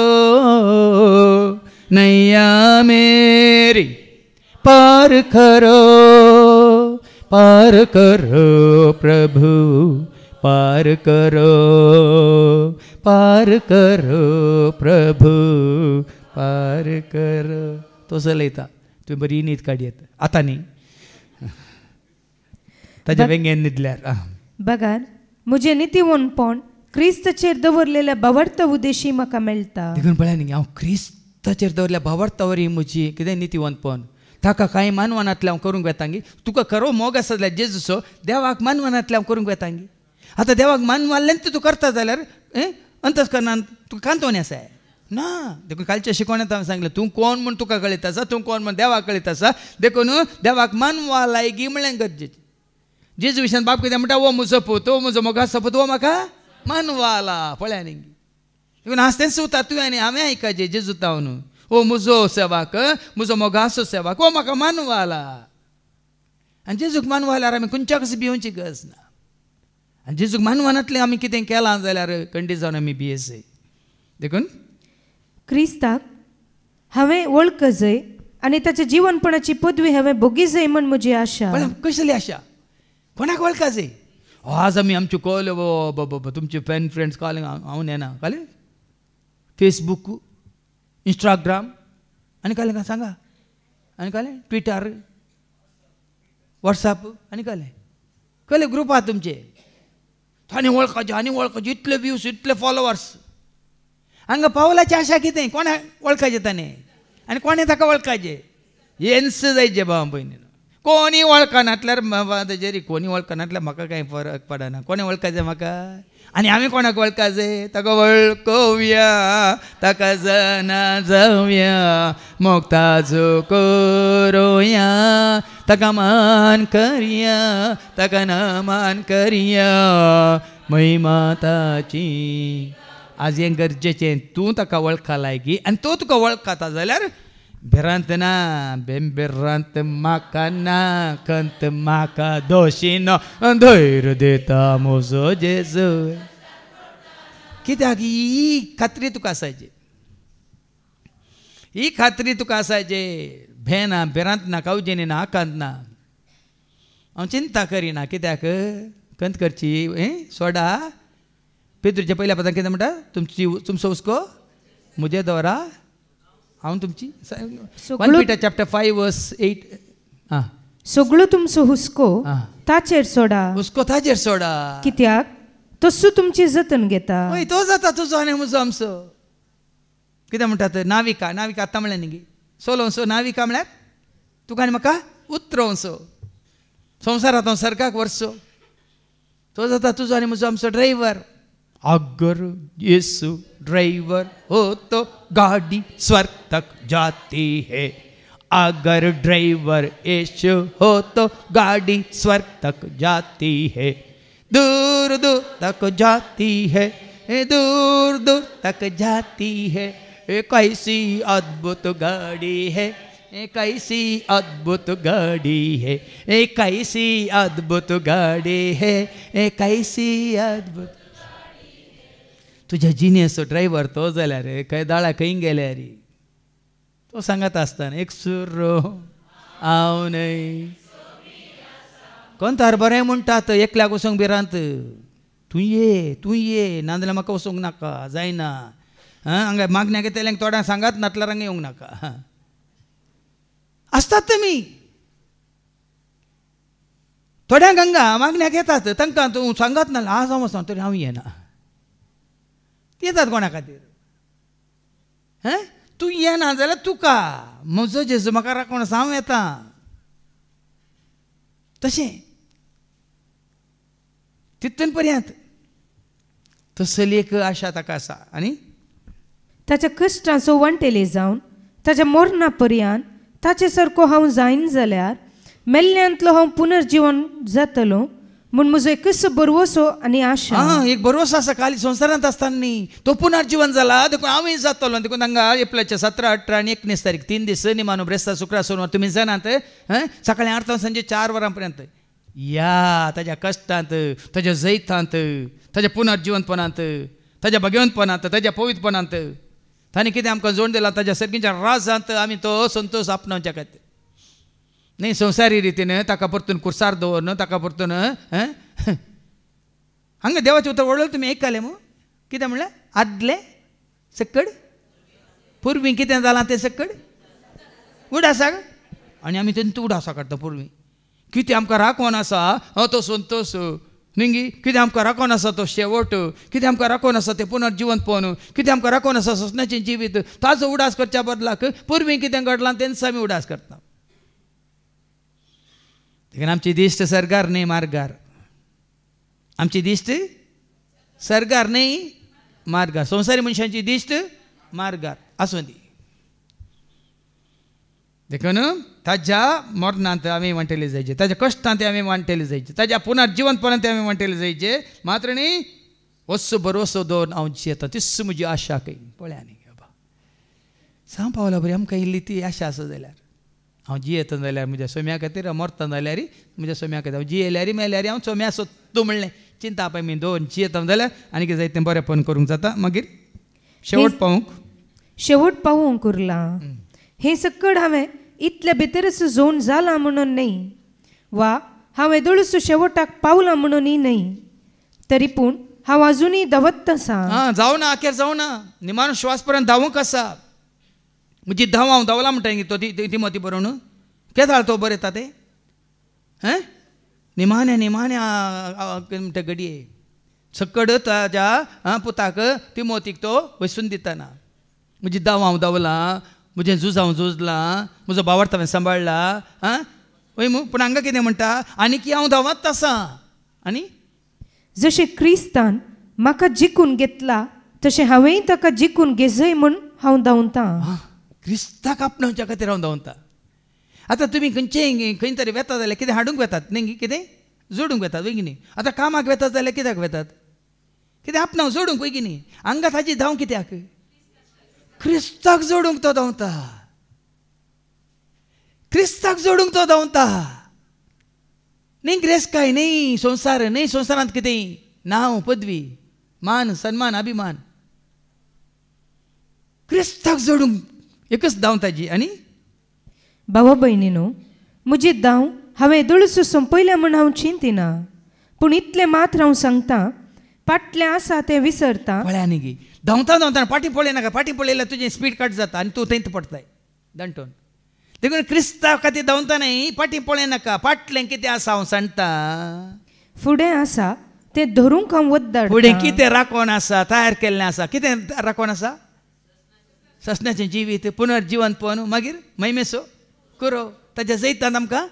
Speaker 3: नैया मेरी पार करो प्रभु पार करो प्रभु पार करो तो चलयता तुवें बरी न्हीद काडी येता आतां न्ही ताज्या वेंगेन न्हिदल्यार
Speaker 2: बगार म्हजें नितीवणपण क्रिस्ताचेर दवरलेल्या भावार्थ उद्देशी म्हाका मेळटा
Speaker 3: देखून पळया न्ही हांव क्रिस्ताचेर दवरल्या भावार्थावरी म्हजी कितें नितीवंतपण ताका कांय मानवनांतल्यान करूंक येतांगी तुका खरो मोग आसा जाल्यार जेजूचो देवाक मानवनांतल्यान करूंक येतांगी आतां देवाक मानवांतल्यान तूं करता जाल्यार अंतस्करणांत तुका कांतोवणी आसा ना देखून कालच्या शिकवण्यात हांवें सांगलें तूं कोण म्हूण तुका कळीत आसा तूं कोण म्हूण देवाक कळीत आसा देखून देवाक मानवा लायकी म्हळ्यार गरजेचें जेजू विशयान बाप कितें म्हणटा वो म्हजो पूत वो म्हजो मोगाचो पूत वो म्हाका मानवाला पळय न्ही देखून आसतें सुता तुवें आनी हांवें आयकाचें जेजू तावन ओ म्हजो सेवाक म्हजो मोगाचो सेवाक वो म्हाका मानवाला आनी जेजूक मानवाल्यार आमी खंयच्याच भिवची गरज ना आनी जेजूक मानवानांतलें आमी कितें केलां जाल्यार खंडीत जावन आमी भियेसय देखून
Speaker 2: क्रिस्ताक हांवें वळख जाय आनी ताच्या जीवनपणाची पदवी हांवें भोगी जाय म्हण म्हजी आशा
Speaker 3: पण कसली आशा कोणाक वळखा जाय आज आमी आमच्यो कॉल बाबा तुमचे फॅन फ्रेंड्स कॉलिंग हांव नेना कळ्ळें फेसबूक इंस्टाग्राम आनी कळ्ळें काय सांगा आनी कळ्ळें ट्विटर वॉट्सॅप आनी कळ्ळें ग्रूप आहा तुमचे आनी वळखाचे इतले व्यूज इतले फॉलोवर्स हांगा पावलाची आशा कितें कोणाक वळखाचें ताणें आनी कोणें ताका वळखाचें येन्स जायचें भाव भयणी कोणी वळखनातल्यार ताजेर कोणी वळखनातल्यार म्हाका कांय फरक पडना कोणें वळखाचें म्हाका आनी आमी कोणाक वळखाचें ताका वळखुया ताका जाणा जावया मोग ताजो करुया ताका मान करया ताका नमन करया महिमा ताची आज हें गरजेचें तूं ताका वळखा लायकी आनी तो तुका वळखता जाल्यार भिरांत ना बेंबिरांत म्हाका ना खंत म्हाका दोशी न धैर्य दिता म्हजो जेजू कित्याक ही खात्री तुका आसायची ही खात्री तुका आसायची भेना भिरांत ना कावजेनी ना आकांत ना हांव चिंता करिना कित्याक खंत करची सोडा पेद्रूच्या पयल्या पदां कितें म्हणटा तुमचो हुस्को मुजे दवरा हांव तुमची 1 Peter chapter 5 verse 8
Speaker 2: सगळो तुमचो हुस्को ताचेर सोडा
Speaker 3: हुस्को ताचेर सोडा
Speaker 2: कित्याक तसो तुमची जतन घेता
Speaker 3: हय तो जाता तुजो आनी म्हजो आमचो कितें म्हणटात नाविका आतां म्हणलें न्ही सोलोवचो नाविका म्हळ्यार तुका आनी म्हाका उतरोवचो संवसारांत हांव सर्गाक व्हरचो तो जाता तुजो आनी म्हजो आमचो ड्रायव्हर अगर यीशु ड्राइवर हो तो गाड़ी स्वर्ग तक जाती है अगर ड्राइवर यीशु हो तो गाड़ी स्वर्ग तक जाती है दूर दूर तक जाती है दूर दूर तक जाती है कैसी अद्भुत गाड़ी है कैसी अद्भुत गाड़ी है कैसी अद्भुत गाड़ी है कैसी अद्भुत तुझ्या जिनेचो ड्रायव्हर तो जाल्यार खंय दाळा खंय गेल्या रे तो सांगत आसतना एक सुरो हांव न्हय कोण तार बरें म्हणटात एकल्याक वचोंक भिरांत तूं ये नाजाल्यार म्हाका वचोंक नाका जायना हांगा मागण्या घेतल्यांक थोड्यांक सांगात नातल्यार हांगा येवंक नाका आसतात तुमी थोड्यांक हांगा मागण्याक येतात तांकां तूं सांगात ना आज हांव वचों तरी हांव येना येतात कोणा खातीर तूं येना जाल्यार तुका म्हजो जेजू म्हाका राखून आसा हांव येता तशें तितून पर्यंत तसली एक आशा ताका आसा आनी
Speaker 2: ताच्या कश्टांचो वंटेले जावन ताच्या मरणा पर्यंत ताचे सारको हांव जायन जाल्यार मेल्ल्यांतलो हांव पुनर्जीवन जातलो म्हूण म्हजो एकच बरवसो आनी आशा
Speaker 3: एक बरवसो आसा खाली संवसारांत आसतना न्ही तो पुनर्जीवन जाला देखून हांवूय जातलो देखून हांगा एप्रिलाच्या 17, 18 आनी 19 तारीख 3 दीस निमानो ब्रेस्तार शुक्रार सोनवार तुमी जाणात सकाळीं 8 सांजे 4 वरां पर्यंत या ताच्या कश्टांत ताच्या जैतांत ताच्या पुनर्जीवनपणांत ताच्या भगवंतपणांत ताच्या पवित्रपणांत ताणें कितें आमकां जोड दिलां ताच्या सर्गीच्या राजांत आमी तो संतोश आपणावच्या खातीर न्ही संवसारी रितीन ताका परतून कुर्सार दवरन ताका परतून हांगा देवाचें उतर वळख तुमी आयकले मू कितें म्हणलें आदले सकड पुर्वी कितें जालां तें सकड उडासाक आनी आमी तेंत उडासा काडटा पुर्वी कितें आमकां राखोन आसा तो संतोश न्ही कितें आमकां राखोन आसा तो शेवट कितें आमकां राखोन आसा तें पुनर्जीवनपण कितें आमकां राखोन आसा ससण्याचें जिवीत ताजो उडास करच्या बदलाक पुर्वी कितें घडलां तेंच आमी उडास करता देखीन आमची दिश्ट सरगार न्ही मार्गार, आमची दिश्ट सरगार न्ही मार्गार. संवसारी मनशांची दिश्ट मार्गार आसूं दी. देखून ताज्या मरणांत आमी वांटेले जायचे, ताज्या कश्टांत आमी वांटेले जायचे, ताज्या पुनर्जिवनपणांत आमी वांटेले जायचे. मात्र न्ही वस्सो भरोसो दवरून हांव जियेता, तिस म्हजी आशा खंय. पळया न्ही बाबा, सांग पावला बरी आमकां इल्ली ती आशा आसा जाल्यार हांव जियेता जाल्यार म्हज्या सोम्या खातीर, मरता जाल्यार म्हज्या सोम्या खातीर, हांव जियेल्यार मेल्यार हांव सोम्या सोदता म्हणलें. चिंता पळय मी दोन जियेता जाल्यार आनी कितें जायतें बरेंपण करूंक जाता. मागीर
Speaker 2: शेवट पावूंक उरलां. हें सकट हांवें इतले भितरच जोन जाला म्हणून न्ही, वा हांव येदोळूच शेवटाक पावलां म्हणूनय न्ही, तरी पूण हांव अजुनूय धांवत आसा.
Speaker 3: जावना, आखेर जावना, निमाणो श्वास पर्यंत धांवूंक आसा. म्हजी धांव हांव धांवला म्हणटा तो तिमोथी बरोवन केदाळ तो बरयता ते निमाण्या म्हणटा घडये सकड ताज्या पुताक तिमोथीक तो वचून दितना. म्हजी धांव हांव धांवलां, म्हजें झूज हांव झुजलां, म्हजो भावार्थ हांवें सांबाळ्ळा. वय पूण हांगा कितें म्हणटा, आनी की हांव धांवत आसा. आनी
Speaker 2: जशें क्रिस्तान म्हाका जिखून घेतला तशें हांवेंय ताका जिखून घेजय म्हूण हांव धांवतां.
Speaker 3: क्रिस्ताक आपणावच्या खातीर हांव धांवतां. आतां तुमी खंय तरी वेतात जाल्यार कितें हाडूंक वेतात न्ही, कितें जोडूंक वेतात वय की न्ही. आतां कामाक वेतात जाल्यार कित्याक वेतात, कितें आपणाव जोडूंक वय की न्ही. हांगा ताजी धांव कित्याक, क्रिस्ताक जोडूंक तो धांवता, क्रिस्ताक जोडूंक तो धांवता. न्ही ग्रेस्काय न्ही संवसार न्ही, संवसारांत कितें नांव पदवी मान सन्मान अभिमान, क्रिस्ताक जोडूंक एकच धांव ताजी. आनी
Speaker 2: भावा भयणीनो, म्हजी धांव हांवें येदोळूच संपयल्या म्हूण हांव चिंतिना, पूण इतलें मात हांव सांगता, फाटलें आसा तें विसरता.
Speaker 3: पळया न्ही गे, धांवता धांवता फाटीं पळयनाका, फाटीं पळयल्यार तुजें स्पीड कट जाता आनी तूं थंयच पडताय दंटोन. देखून क्रिस्तांव खातीर धांवता न्ही, फाटीं पळयनाका, फाटलें कितें आसा हांव सांगता,
Speaker 2: फुडें आसा तें धरूंक हांव वद्दाडटा.
Speaker 3: फुडें कितें राखोन आसा, तयार केल्लें आसा, कितें राखोन आसा, ससण्याचें जिवीत, पुनर्जिवनपण, मागीर मैमेसो कुरो, ताज्या जैतांत आमकां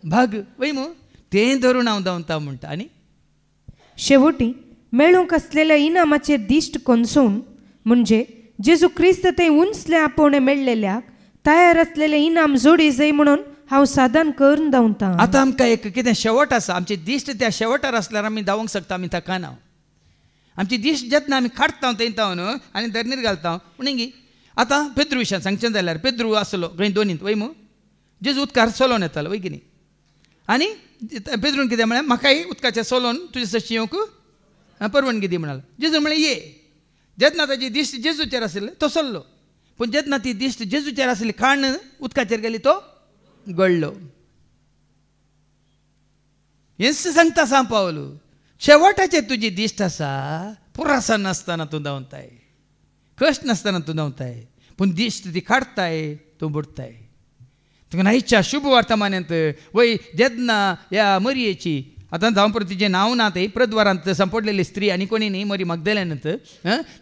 Speaker 3: भाग वय मू, तें धरून हांव धांवता म्हणटा. आनी
Speaker 2: शेवटी मेळूंक आसलेल्या इनामाचेर दिश्ट कोंसून, म्हणजे जेजू क्रिस्त थंय उंचले आपोवणे मेळ्ळेल्याक तयार आसलेलें इनाम जोडी जाय म्हणून हांव साधन करून धांवतां.
Speaker 3: आतां आमकां एक कितें शेवट आसा, आमची दिश्ट त्या शेवटार आसल्यार आमी धांवूंक शकता, आमी थकाना. आमची दिश्ट जेतना आमी काडटा थंय धांवन आनी धरणीर घालता. म्हणगी आतां पेद्रू विशयान सांगचें जाल्यार पेद्रू आसलो खंय दोनींत वय मू, जेजू उदकार चलोवन येतालो वय की न्ही. आनी पेद्रून कितें म्हळें, म्हाकाय उदकाचें चलोवन तुजे सशी येवंक परवानगी दी म्हणालो. जेजू म्हळें ये. जेन्ना ताची दिश्ट जेजूचेर आसली तो चल्लो, पूण जेन्ना ती दिश्ट जेजूचेर आसली खाण उदकाचेर गेली तो गळ्ळो. हेंच सांगता सांग पावलो, शेवटाचेर तुजी दिश्ट आसा, पुरासा नासतना तूं धांवताय, कश्ट नासतना तूं धांवताय, पूण दिश्ट ती काडताय तूं बुडताय. तुका आयच्या शुभ वर्तमानांत वय जेन्ना ह्या मरयेची आतां जावं परत तिजें नांव ना तें प्रद्वारांत सांपडलेली स्त्री आनी कोणी न्ही मरी मगदलेनांत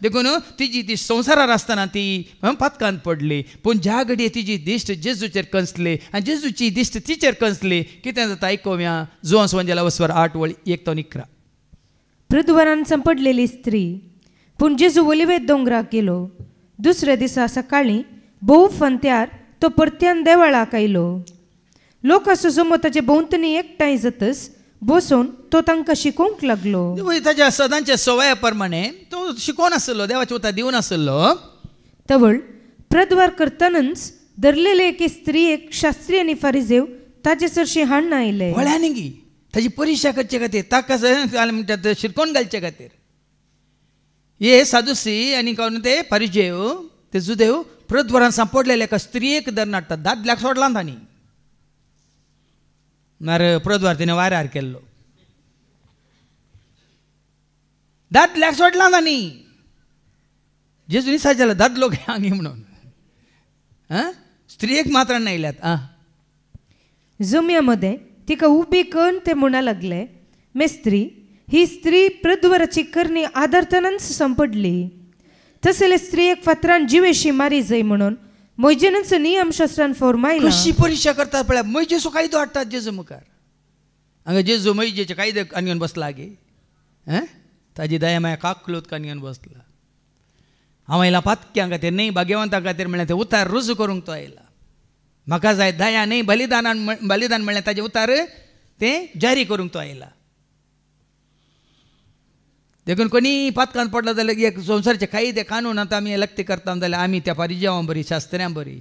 Speaker 3: देखून तिजी ती संवसारार आसतना ती पातकांत पडली, पूण ज्या घडये तिजी दिश्ट जेजूचेर कंसली आनी जेजूची दिश्ट तिचेर कंसली, कितें जाता आयकोव्या. जोस वंजेला वसवर 8:1-11.
Speaker 2: प्रद्वारांत सांपडलेली स्त्री, पूण जेजू ओलिवेत दोंगराक गेलो. दुसऱ्या दिसा सकाळीं भोव फंत्यार तो परत्यान देवळाक आयलो. लोकांचो जमो ताचे भोंवतणी एकठांय जातच बसून तो तांकां शिकोवंक लागलो.
Speaker 3: ताच्या सदांच्या सवया प्रमाणे तो शिकोवन आसलो, देवाचे उतर दिवन आसलो.
Speaker 2: तवळ प्रद्वार करतनच धरलेले एके स्त्रियेक शास्त्री आनी फारिजेव ताचे चडशे हाडून आयले.
Speaker 3: वळ्यांनी गी ताची परिक्षा करचे खातीर, ताका म्हणटात शिरकोवन घालचे खातीर. हे सादुसी आनी कोण ते फारिजेव ते जुदेव प्रद्वारान सांपडलेले एका स्त्रियेक धरून हाडटात. दादल्याक सोडला तांणी, नार प्रद्वार तिने वाऱ्यार केल्लो. दादल्याक सोडला तांणी, जेजूनी साजला दादलो घे म्हणून, स्त्रियेक मात्र नायल्यात.
Speaker 2: जम्यामध्ये तिका उबी करून ते म्हणा लागले, मेस्त्री ही स्त्री प्रद्वाराची करणी आदरतनाच संपडली. तसले स्त्रियेक फातरान जिवेशी मारी जाय म्हणून मोयजेनाचो नियमशास्त्रान फॉर्मायला.
Speaker 3: कशी परीक्षा करतात पळय, मोयजेचो कायदो हाडटात जेजू मुखार. हांगा जेजू मैजेचे कायदे कानून बसला गे ताजी दया माया काकलूत कानून बसला हांव आयला पातक्यां खातीर न्ही भाग्यवंतां खातीर म्हणलें तें उतार रुजू करूंक तो आयला म्हाका जाय दया न्ही बलिदान म्हणलें ताजें उतार तें जारी करूंक तो आयला देखून कोणी पातकान पडला जाल्यार एक संवसाराचे कायदे कानून आतां आमी लक्ती करता जाल्यार आमी त्या परिजावां बरी शास्त्र्यां बरी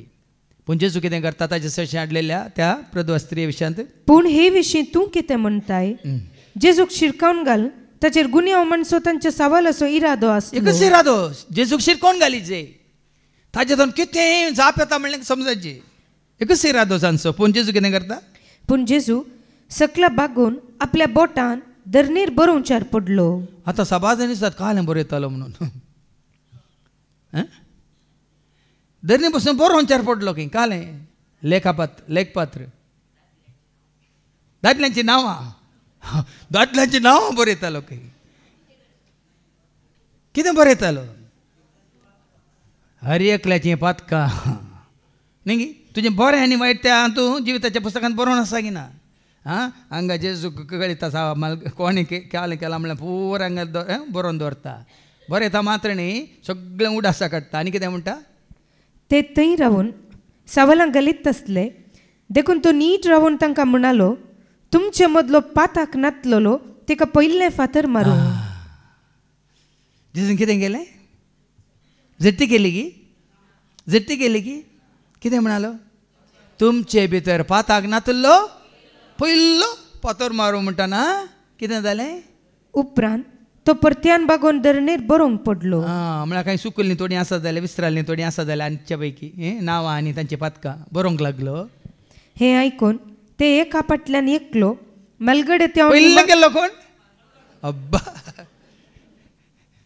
Speaker 3: पूण जेजू कितें करता ताचे सशी हाडलेल्या त्या प्रद्वस्त्री विशयांत
Speaker 2: पूण हे विशीं तूं कितें म्हणटाय जेजूक शिरकावन घाल ताचेर गुन्यांव म्हणसो तांच्या सवालाचो इरादो आसलो
Speaker 3: एकच इरादो जेजूक शिरकोवन घालीचे ताजेतून कितें जाप येता म्हणलें समजायचें एकच इरादो जाणचो पूण जेजू कितें करता
Speaker 2: पूण जेजू सकला बागून आपल्या बोटान धरणीर बरोवच्यार पडलो
Speaker 3: आतां सभा जाणी दिसतात कालें बरयतालो म्हणून धरणी बसून बरोवच्यार पडलो खंय कालें लेखपात्र दादल्यांची नांवां बरयतालो खंय कितें बरयतालो हर एकल्याचीं पातकां न्ही तुजें बरें आनी वायट तें तूं जिविताच्या पुस्तकांत बरोवन आसा की ना हांगा जेजू कळीत आसा कोणी केलें म्हणल्यार पुरो हांगा बरोवन दवरता बरयता मात्र न्ही सगळें उडासा काडटा आनी कितें म्हणटा
Speaker 2: ते थंय रावून सवालां घालीत आसले देखून तो नीट रावून तांकां म्हणालो तुमचे मदलो पाताक नातलोलो तेका पयलें फातर मारूं
Speaker 3: जेजून कितें केलें झट्टी केली की कितें म्हणालो तुमचे भितर पाताक नातलो पयलो फातर मारूं म्हणटाना कितें जालें
Speaker 2: उपरांत तो परत्यान बागोवन धरणेर बरोवंक पडलो
Speaker 3: म्हळ्यार कांय सुकल्लीं थोडीं आसा जाल्यार विसराल्लीं थोडीं आसा जाल्यार आमच्या पैकी नांवां आनी तांची पातकां बरोवंक लागलो
Speaker 2: हें आयकून ते एका फाटल्यान एकलो मलगडे त्या
Speaker 3: पयलो गेल्लो कोण अब्बा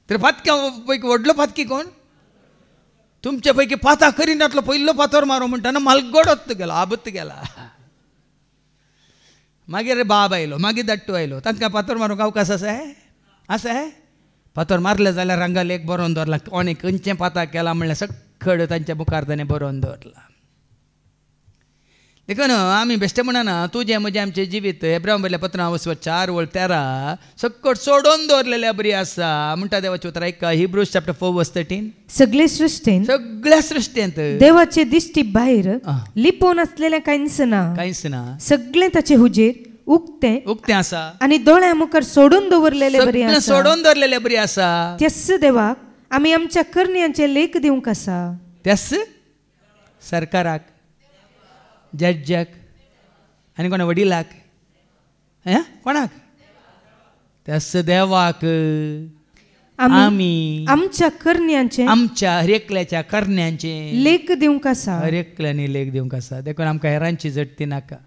Speaker 3: तर पातक्या पैकी व्हडलो पातकी कोण तुमच्या पैकी पाता करिनातलो पयलो फातर मारूं म्हणटाना मलगडोत गेलो आबत्त गेला मागीर बाब आयलो मागीर धाट्टू आयलो तांकां फातर मारूंक अवकाश आसा फातर मारले जाल्यार रंगाल एक बरोवन दवरला कोणी खंयचें पाता केला म्हणल्यार सगळें तांच्या मुखार ताणें बरोवन दवरला देखून आमी बेश्टे म्हणना तुजें म्हजें आमचें जिवीत एब्राहिम बरयल्या पत्रां 4:13 सकट सोडून दवरलेल्या बरी आसा म्हणटा देवाचें उतर ऐका हिब्रूज चॅप्टर 4:13 सगळ्या सृश्टेंत
Speaker 2: देवाचे दिश्टी भायर लिपोवन आसलेलें कांयच ना सगळें ताचे हुजेर उक्तें आसा आनी दोळ्या मुखार सोडून दवरलेले बरी आसा त्यास देवाक आमी आमच्या करण्यांचे लेख दिवंक आसा
Speaker 3: त्यास सरकाराक जड्जाक आनी कोणा वडिलाक कोणाक त्यास देवाक आमी
Speaker 2: आमच्या करण्यांचे
Speaker 3: आमच्या हरेकल्याच्या करण्यांचे
Speaker 2: लेख दिवंक आसा
Speaker 3: हरेकल्यानी लेख दिवंक आसा देखून आमकां हेरांची झडती नाका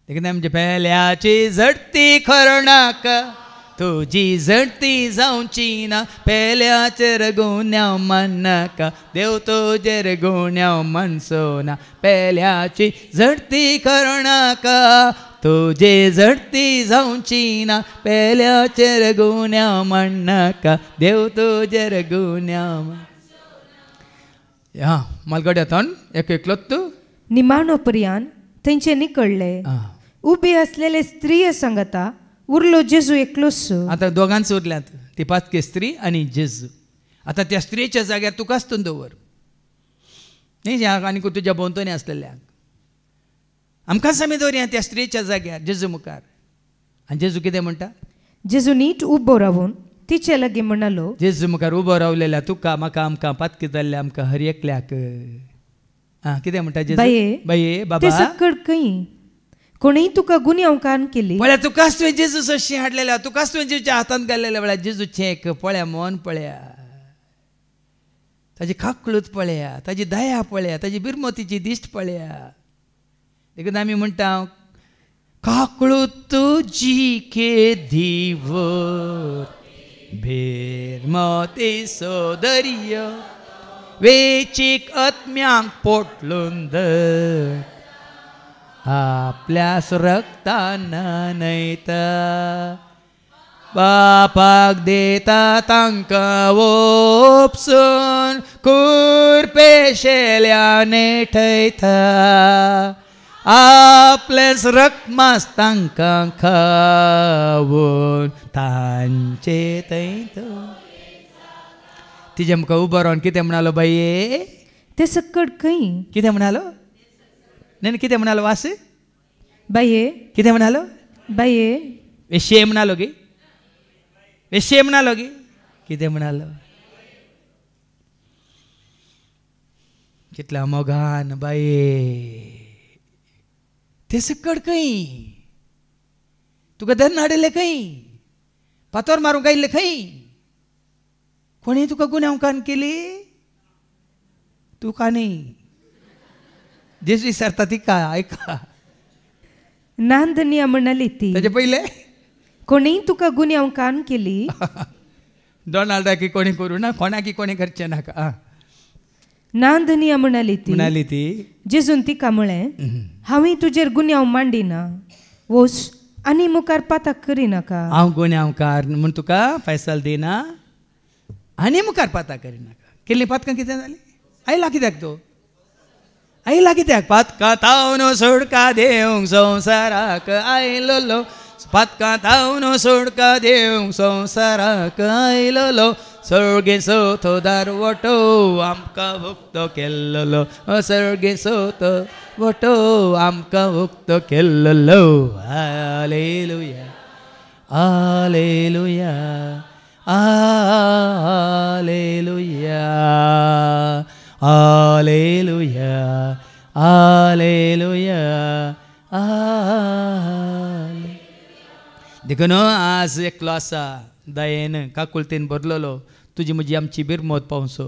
Speaker 3: देखून आमचे पेल्याची झडती खरो नाका तुजी झडती जावची ना पेल्याचेर गुन्यांव माननाका देव तुजेर गुन्यांव मानसो ना पेल्याची झडती खरो नाका तुजे झडती जावची ना पेल्याचेर गुन्यांव माननाका देव तुजेर गुन्यांव मलगड्यातून एकलोत
Speaker 2: निमाणो पर्यान थंयचे निकळ्ळे उबे असलेले स्त्रिये सांगता उरलो जेजू एकलोच
Speaker 3: आता दोगांच उरल्यात ती पातकी स्त्री आनी जेजू आता त्या स्त्रीच्या जाग्यार तुका आसतून दवर न्ही आनी तुज्या भोंवतणी आसलेल्याक आमकां सामी दवरया त्या स्त्रीच्या जाग्यार जेजू मुखार आनी जेजू कितें म्हणटा
Speaker 2: जेजू नीट उबो रावून तिचे लागीं म्हणालो
Speaker 3: जेजू मुखार उबो रावलेल्या तुका म्हाका आमकां पातकी जाल्ल्या आमकां हर एकल्याक कितें म्हणटा जेजू बाये बाबा
Speaker 2: सकड खंय कोणीय तुका गुन्यांव कान केली
Speaker 3: पळया तुकाच तुवें जेजू सशी हाडलेल्या तुकाच तुवें जेजूच्या हातांत घाल्लेल्या वेळार जेजूचें एक पळया मन पळया ताजी काकळूत पळया ताजी दया पळया ताजी बिरमतीची दिश्ट पळया देखून आमी म्हणटा काकळूत तुजी के दिवो बिरमती सोदर्य वेचीक आत्म्यांक पोटलून धर आपल्या रक्तान नयता बापाक देता तांकां ओपसून कुरपेशेल्या नेठयता आपलेच रकमास तांकां खावून तांचे थंय तिजे म्हाका उबो रावन कितें म्हणालो बाये
Speaker 2: ते सकट खंय
Speaker 3: कितें म्हणालो नाही कितें म्हणालो वास
Speaker 2: बाये
Speaker 3: कितें म्हणालो
Speaker 2: बाये
Speaker 3: वेश्ये म्हणालो गे वेश्ये म्हणालो गे कितें म्हणालो कितल्या मोगान बाये ते सकट खंय तुका धन हाडिल्लें खंय पातोर मारूंक आयिल्लें खंय कोणी तुका गुन्यांवकान केली तुका न्ही जेजू विचारता तिका ऐका
Speaker 2: नांदनिया म्हणाली ती
Speaker 3: ताचे पयले
Speaker 2: कोणी तुका गुन्यांवकान केली
Speaker 3: डोनाल्डाकी कोणी करूं ना कोणाकी कोणी करचें नाका
Speaker 2: नांदनिया म्हणाली
Speaker 3: ती
Speaker 2: जेजून तिका म्हळें हांवें तुजेर गुन्यांव मांडिना वोस आनी मुखार पाताक करिनाका
Speaker 3: हांव गुन्यांवकार म्हूण तुका फैसल दिना आनी मुखार पाताक करिनाका केल्लीं पातकां कितें जालीं आयला कित्याक तो आयला कित्याक पातकां तावन सोडका देवंक संवसाराक आयलो पातकां तावन सोडका देवंक संवसाराक आयलो सर्गेचो तो दारवटो आमकां उक्तो केल्लो सर्गेचो तो वटो आमकां उक्तो केल्लो hallelujah hallelujah hallelujah hallelujah hallelujah देखो न्हू आज एकलो आसा दयेन काकुलतेन बरलोलो तुजी म्हजी आमची बिरमोत पावसो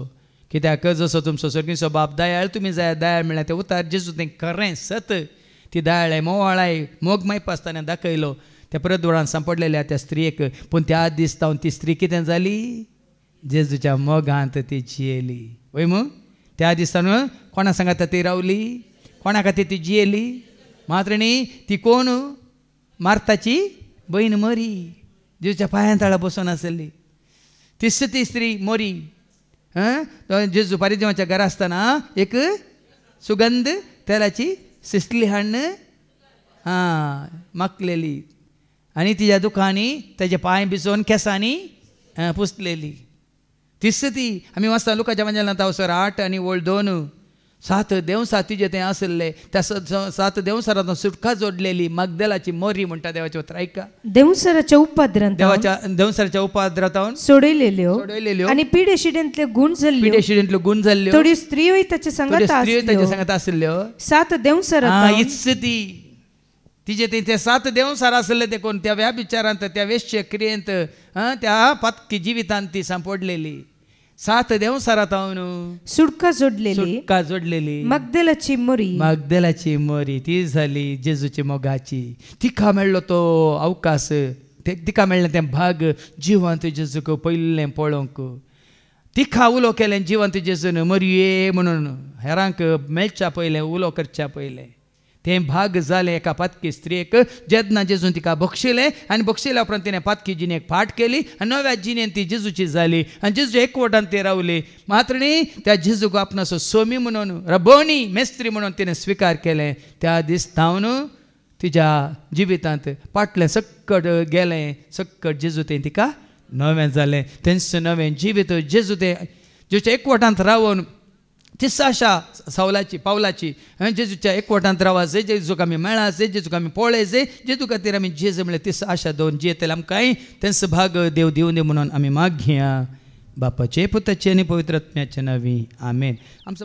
Speaker 3: कित्याक जसो तुमचो सर्गीचो बाप दयाळ तुमी जाय दयाळ म्हळ्यार तें उतार जेजू तें खरें सत ती दयाळाय मोवाळाय मोग मायप आसतना दाखयलो त्या परत दोळान सांपडलेल्या त्या स्त्रियेक पूण त्या दीस तावन ती स्त्री कितें जाली जेजूच्या मोगांत ती जियेली वय मू त्या दिसान कोणा सांगात ती रावली कोणा खातीर ती जियेली मात्र न्ही ती कोण मार्ताची बहीण मरी जेजूच्या पांयां ताळा बसून आसली ती स्त्री मोरी जेजू पारिदेवाच्या घरा आसतना एक सुगंध तेलाची सिसली हाडून मागलेली आनी तिच्या दुखांनी ताजे पांय भिजोवन केंसांनी पुसलेली तीच ती आमी वाचता लुकाच्या मंजलांत अवसर 8 आनी वळ 2 7 देवसां तिजे तें आसले त्या 7 देवसारांत सुटका जोडलेली मगदलाची मोरी म्हणटा देवाचे उतर ऐका
Speaker 2: देवसराच्या उपद्रांत
Speaker 3: देवसराच्या उपद्रांत
Speaker 2: सोडयलेल्यो आनी पिडे शिडेंतल्यो गुण जाल्ल्यो थोड्यो स्त्रियोय ताचे संगत
Speaker 3: आसल्यो
Speaker 2: 7 देवसरां
Speaker 3: इच ती तिजे ते 7 देवसार आसले ते कोण त्या व्याभिचारांत त्या वेश्य क्रियेंत त्या पातकी जिवितांत ती सांपडलेली 7 देवसारां तावन
Speaker 2: सुटका जोडलेली मगदलाची
Speaker 3: मोरी ती जाली जेजूची मोगाची तिका मेळ्ळो तो अवकाश तिका मेळ्ळें तें भाग जिवंत जेजूक पयलें पळोवंक तिका उलो केलें जिवंत जेजून मरये म्हणून हेरांक मेळच्या पयलें उलो करच्या पयलें तें भाग जालें एका पातकी स्त्रियेक जेन्ना जेजून तिका बक्षिलें आनी बक्षिल्या उपरांत तिणें पातकी जिणेक फाट केली आनी नव्या जिणेन ती जेजूची जाली आनी जेजू एकवटान ती रावली मात्र न्ही त्या जेजूक आपणाचो सोमी म्हणून रबोनी मेस्त्री म्हणून तिणें स्विकार केलें त्या दीस तावन तिच्या जिवितांत फाटलें सक्कट गेलें सक्कट जेजू तें तिका नवें जालें तेंच नवें जिवीत जेजू तें जेजूच्या एकवटांत रावन तीच आशा पावलाची जेजूच्या एकवटांत रावा जाय जेजूक आमी मेळा जाय जेजूक आमी पळय जाय जेजू खातीर आमी जेज म्हणल्यार तीच आशा दोन जियेतले आमकांय तेंच भाग देव दिवं दी म्हणून आमी मागया बापाचे पुताचे आनी पवित्र आत्म्याचे नांवी आमेन आमचो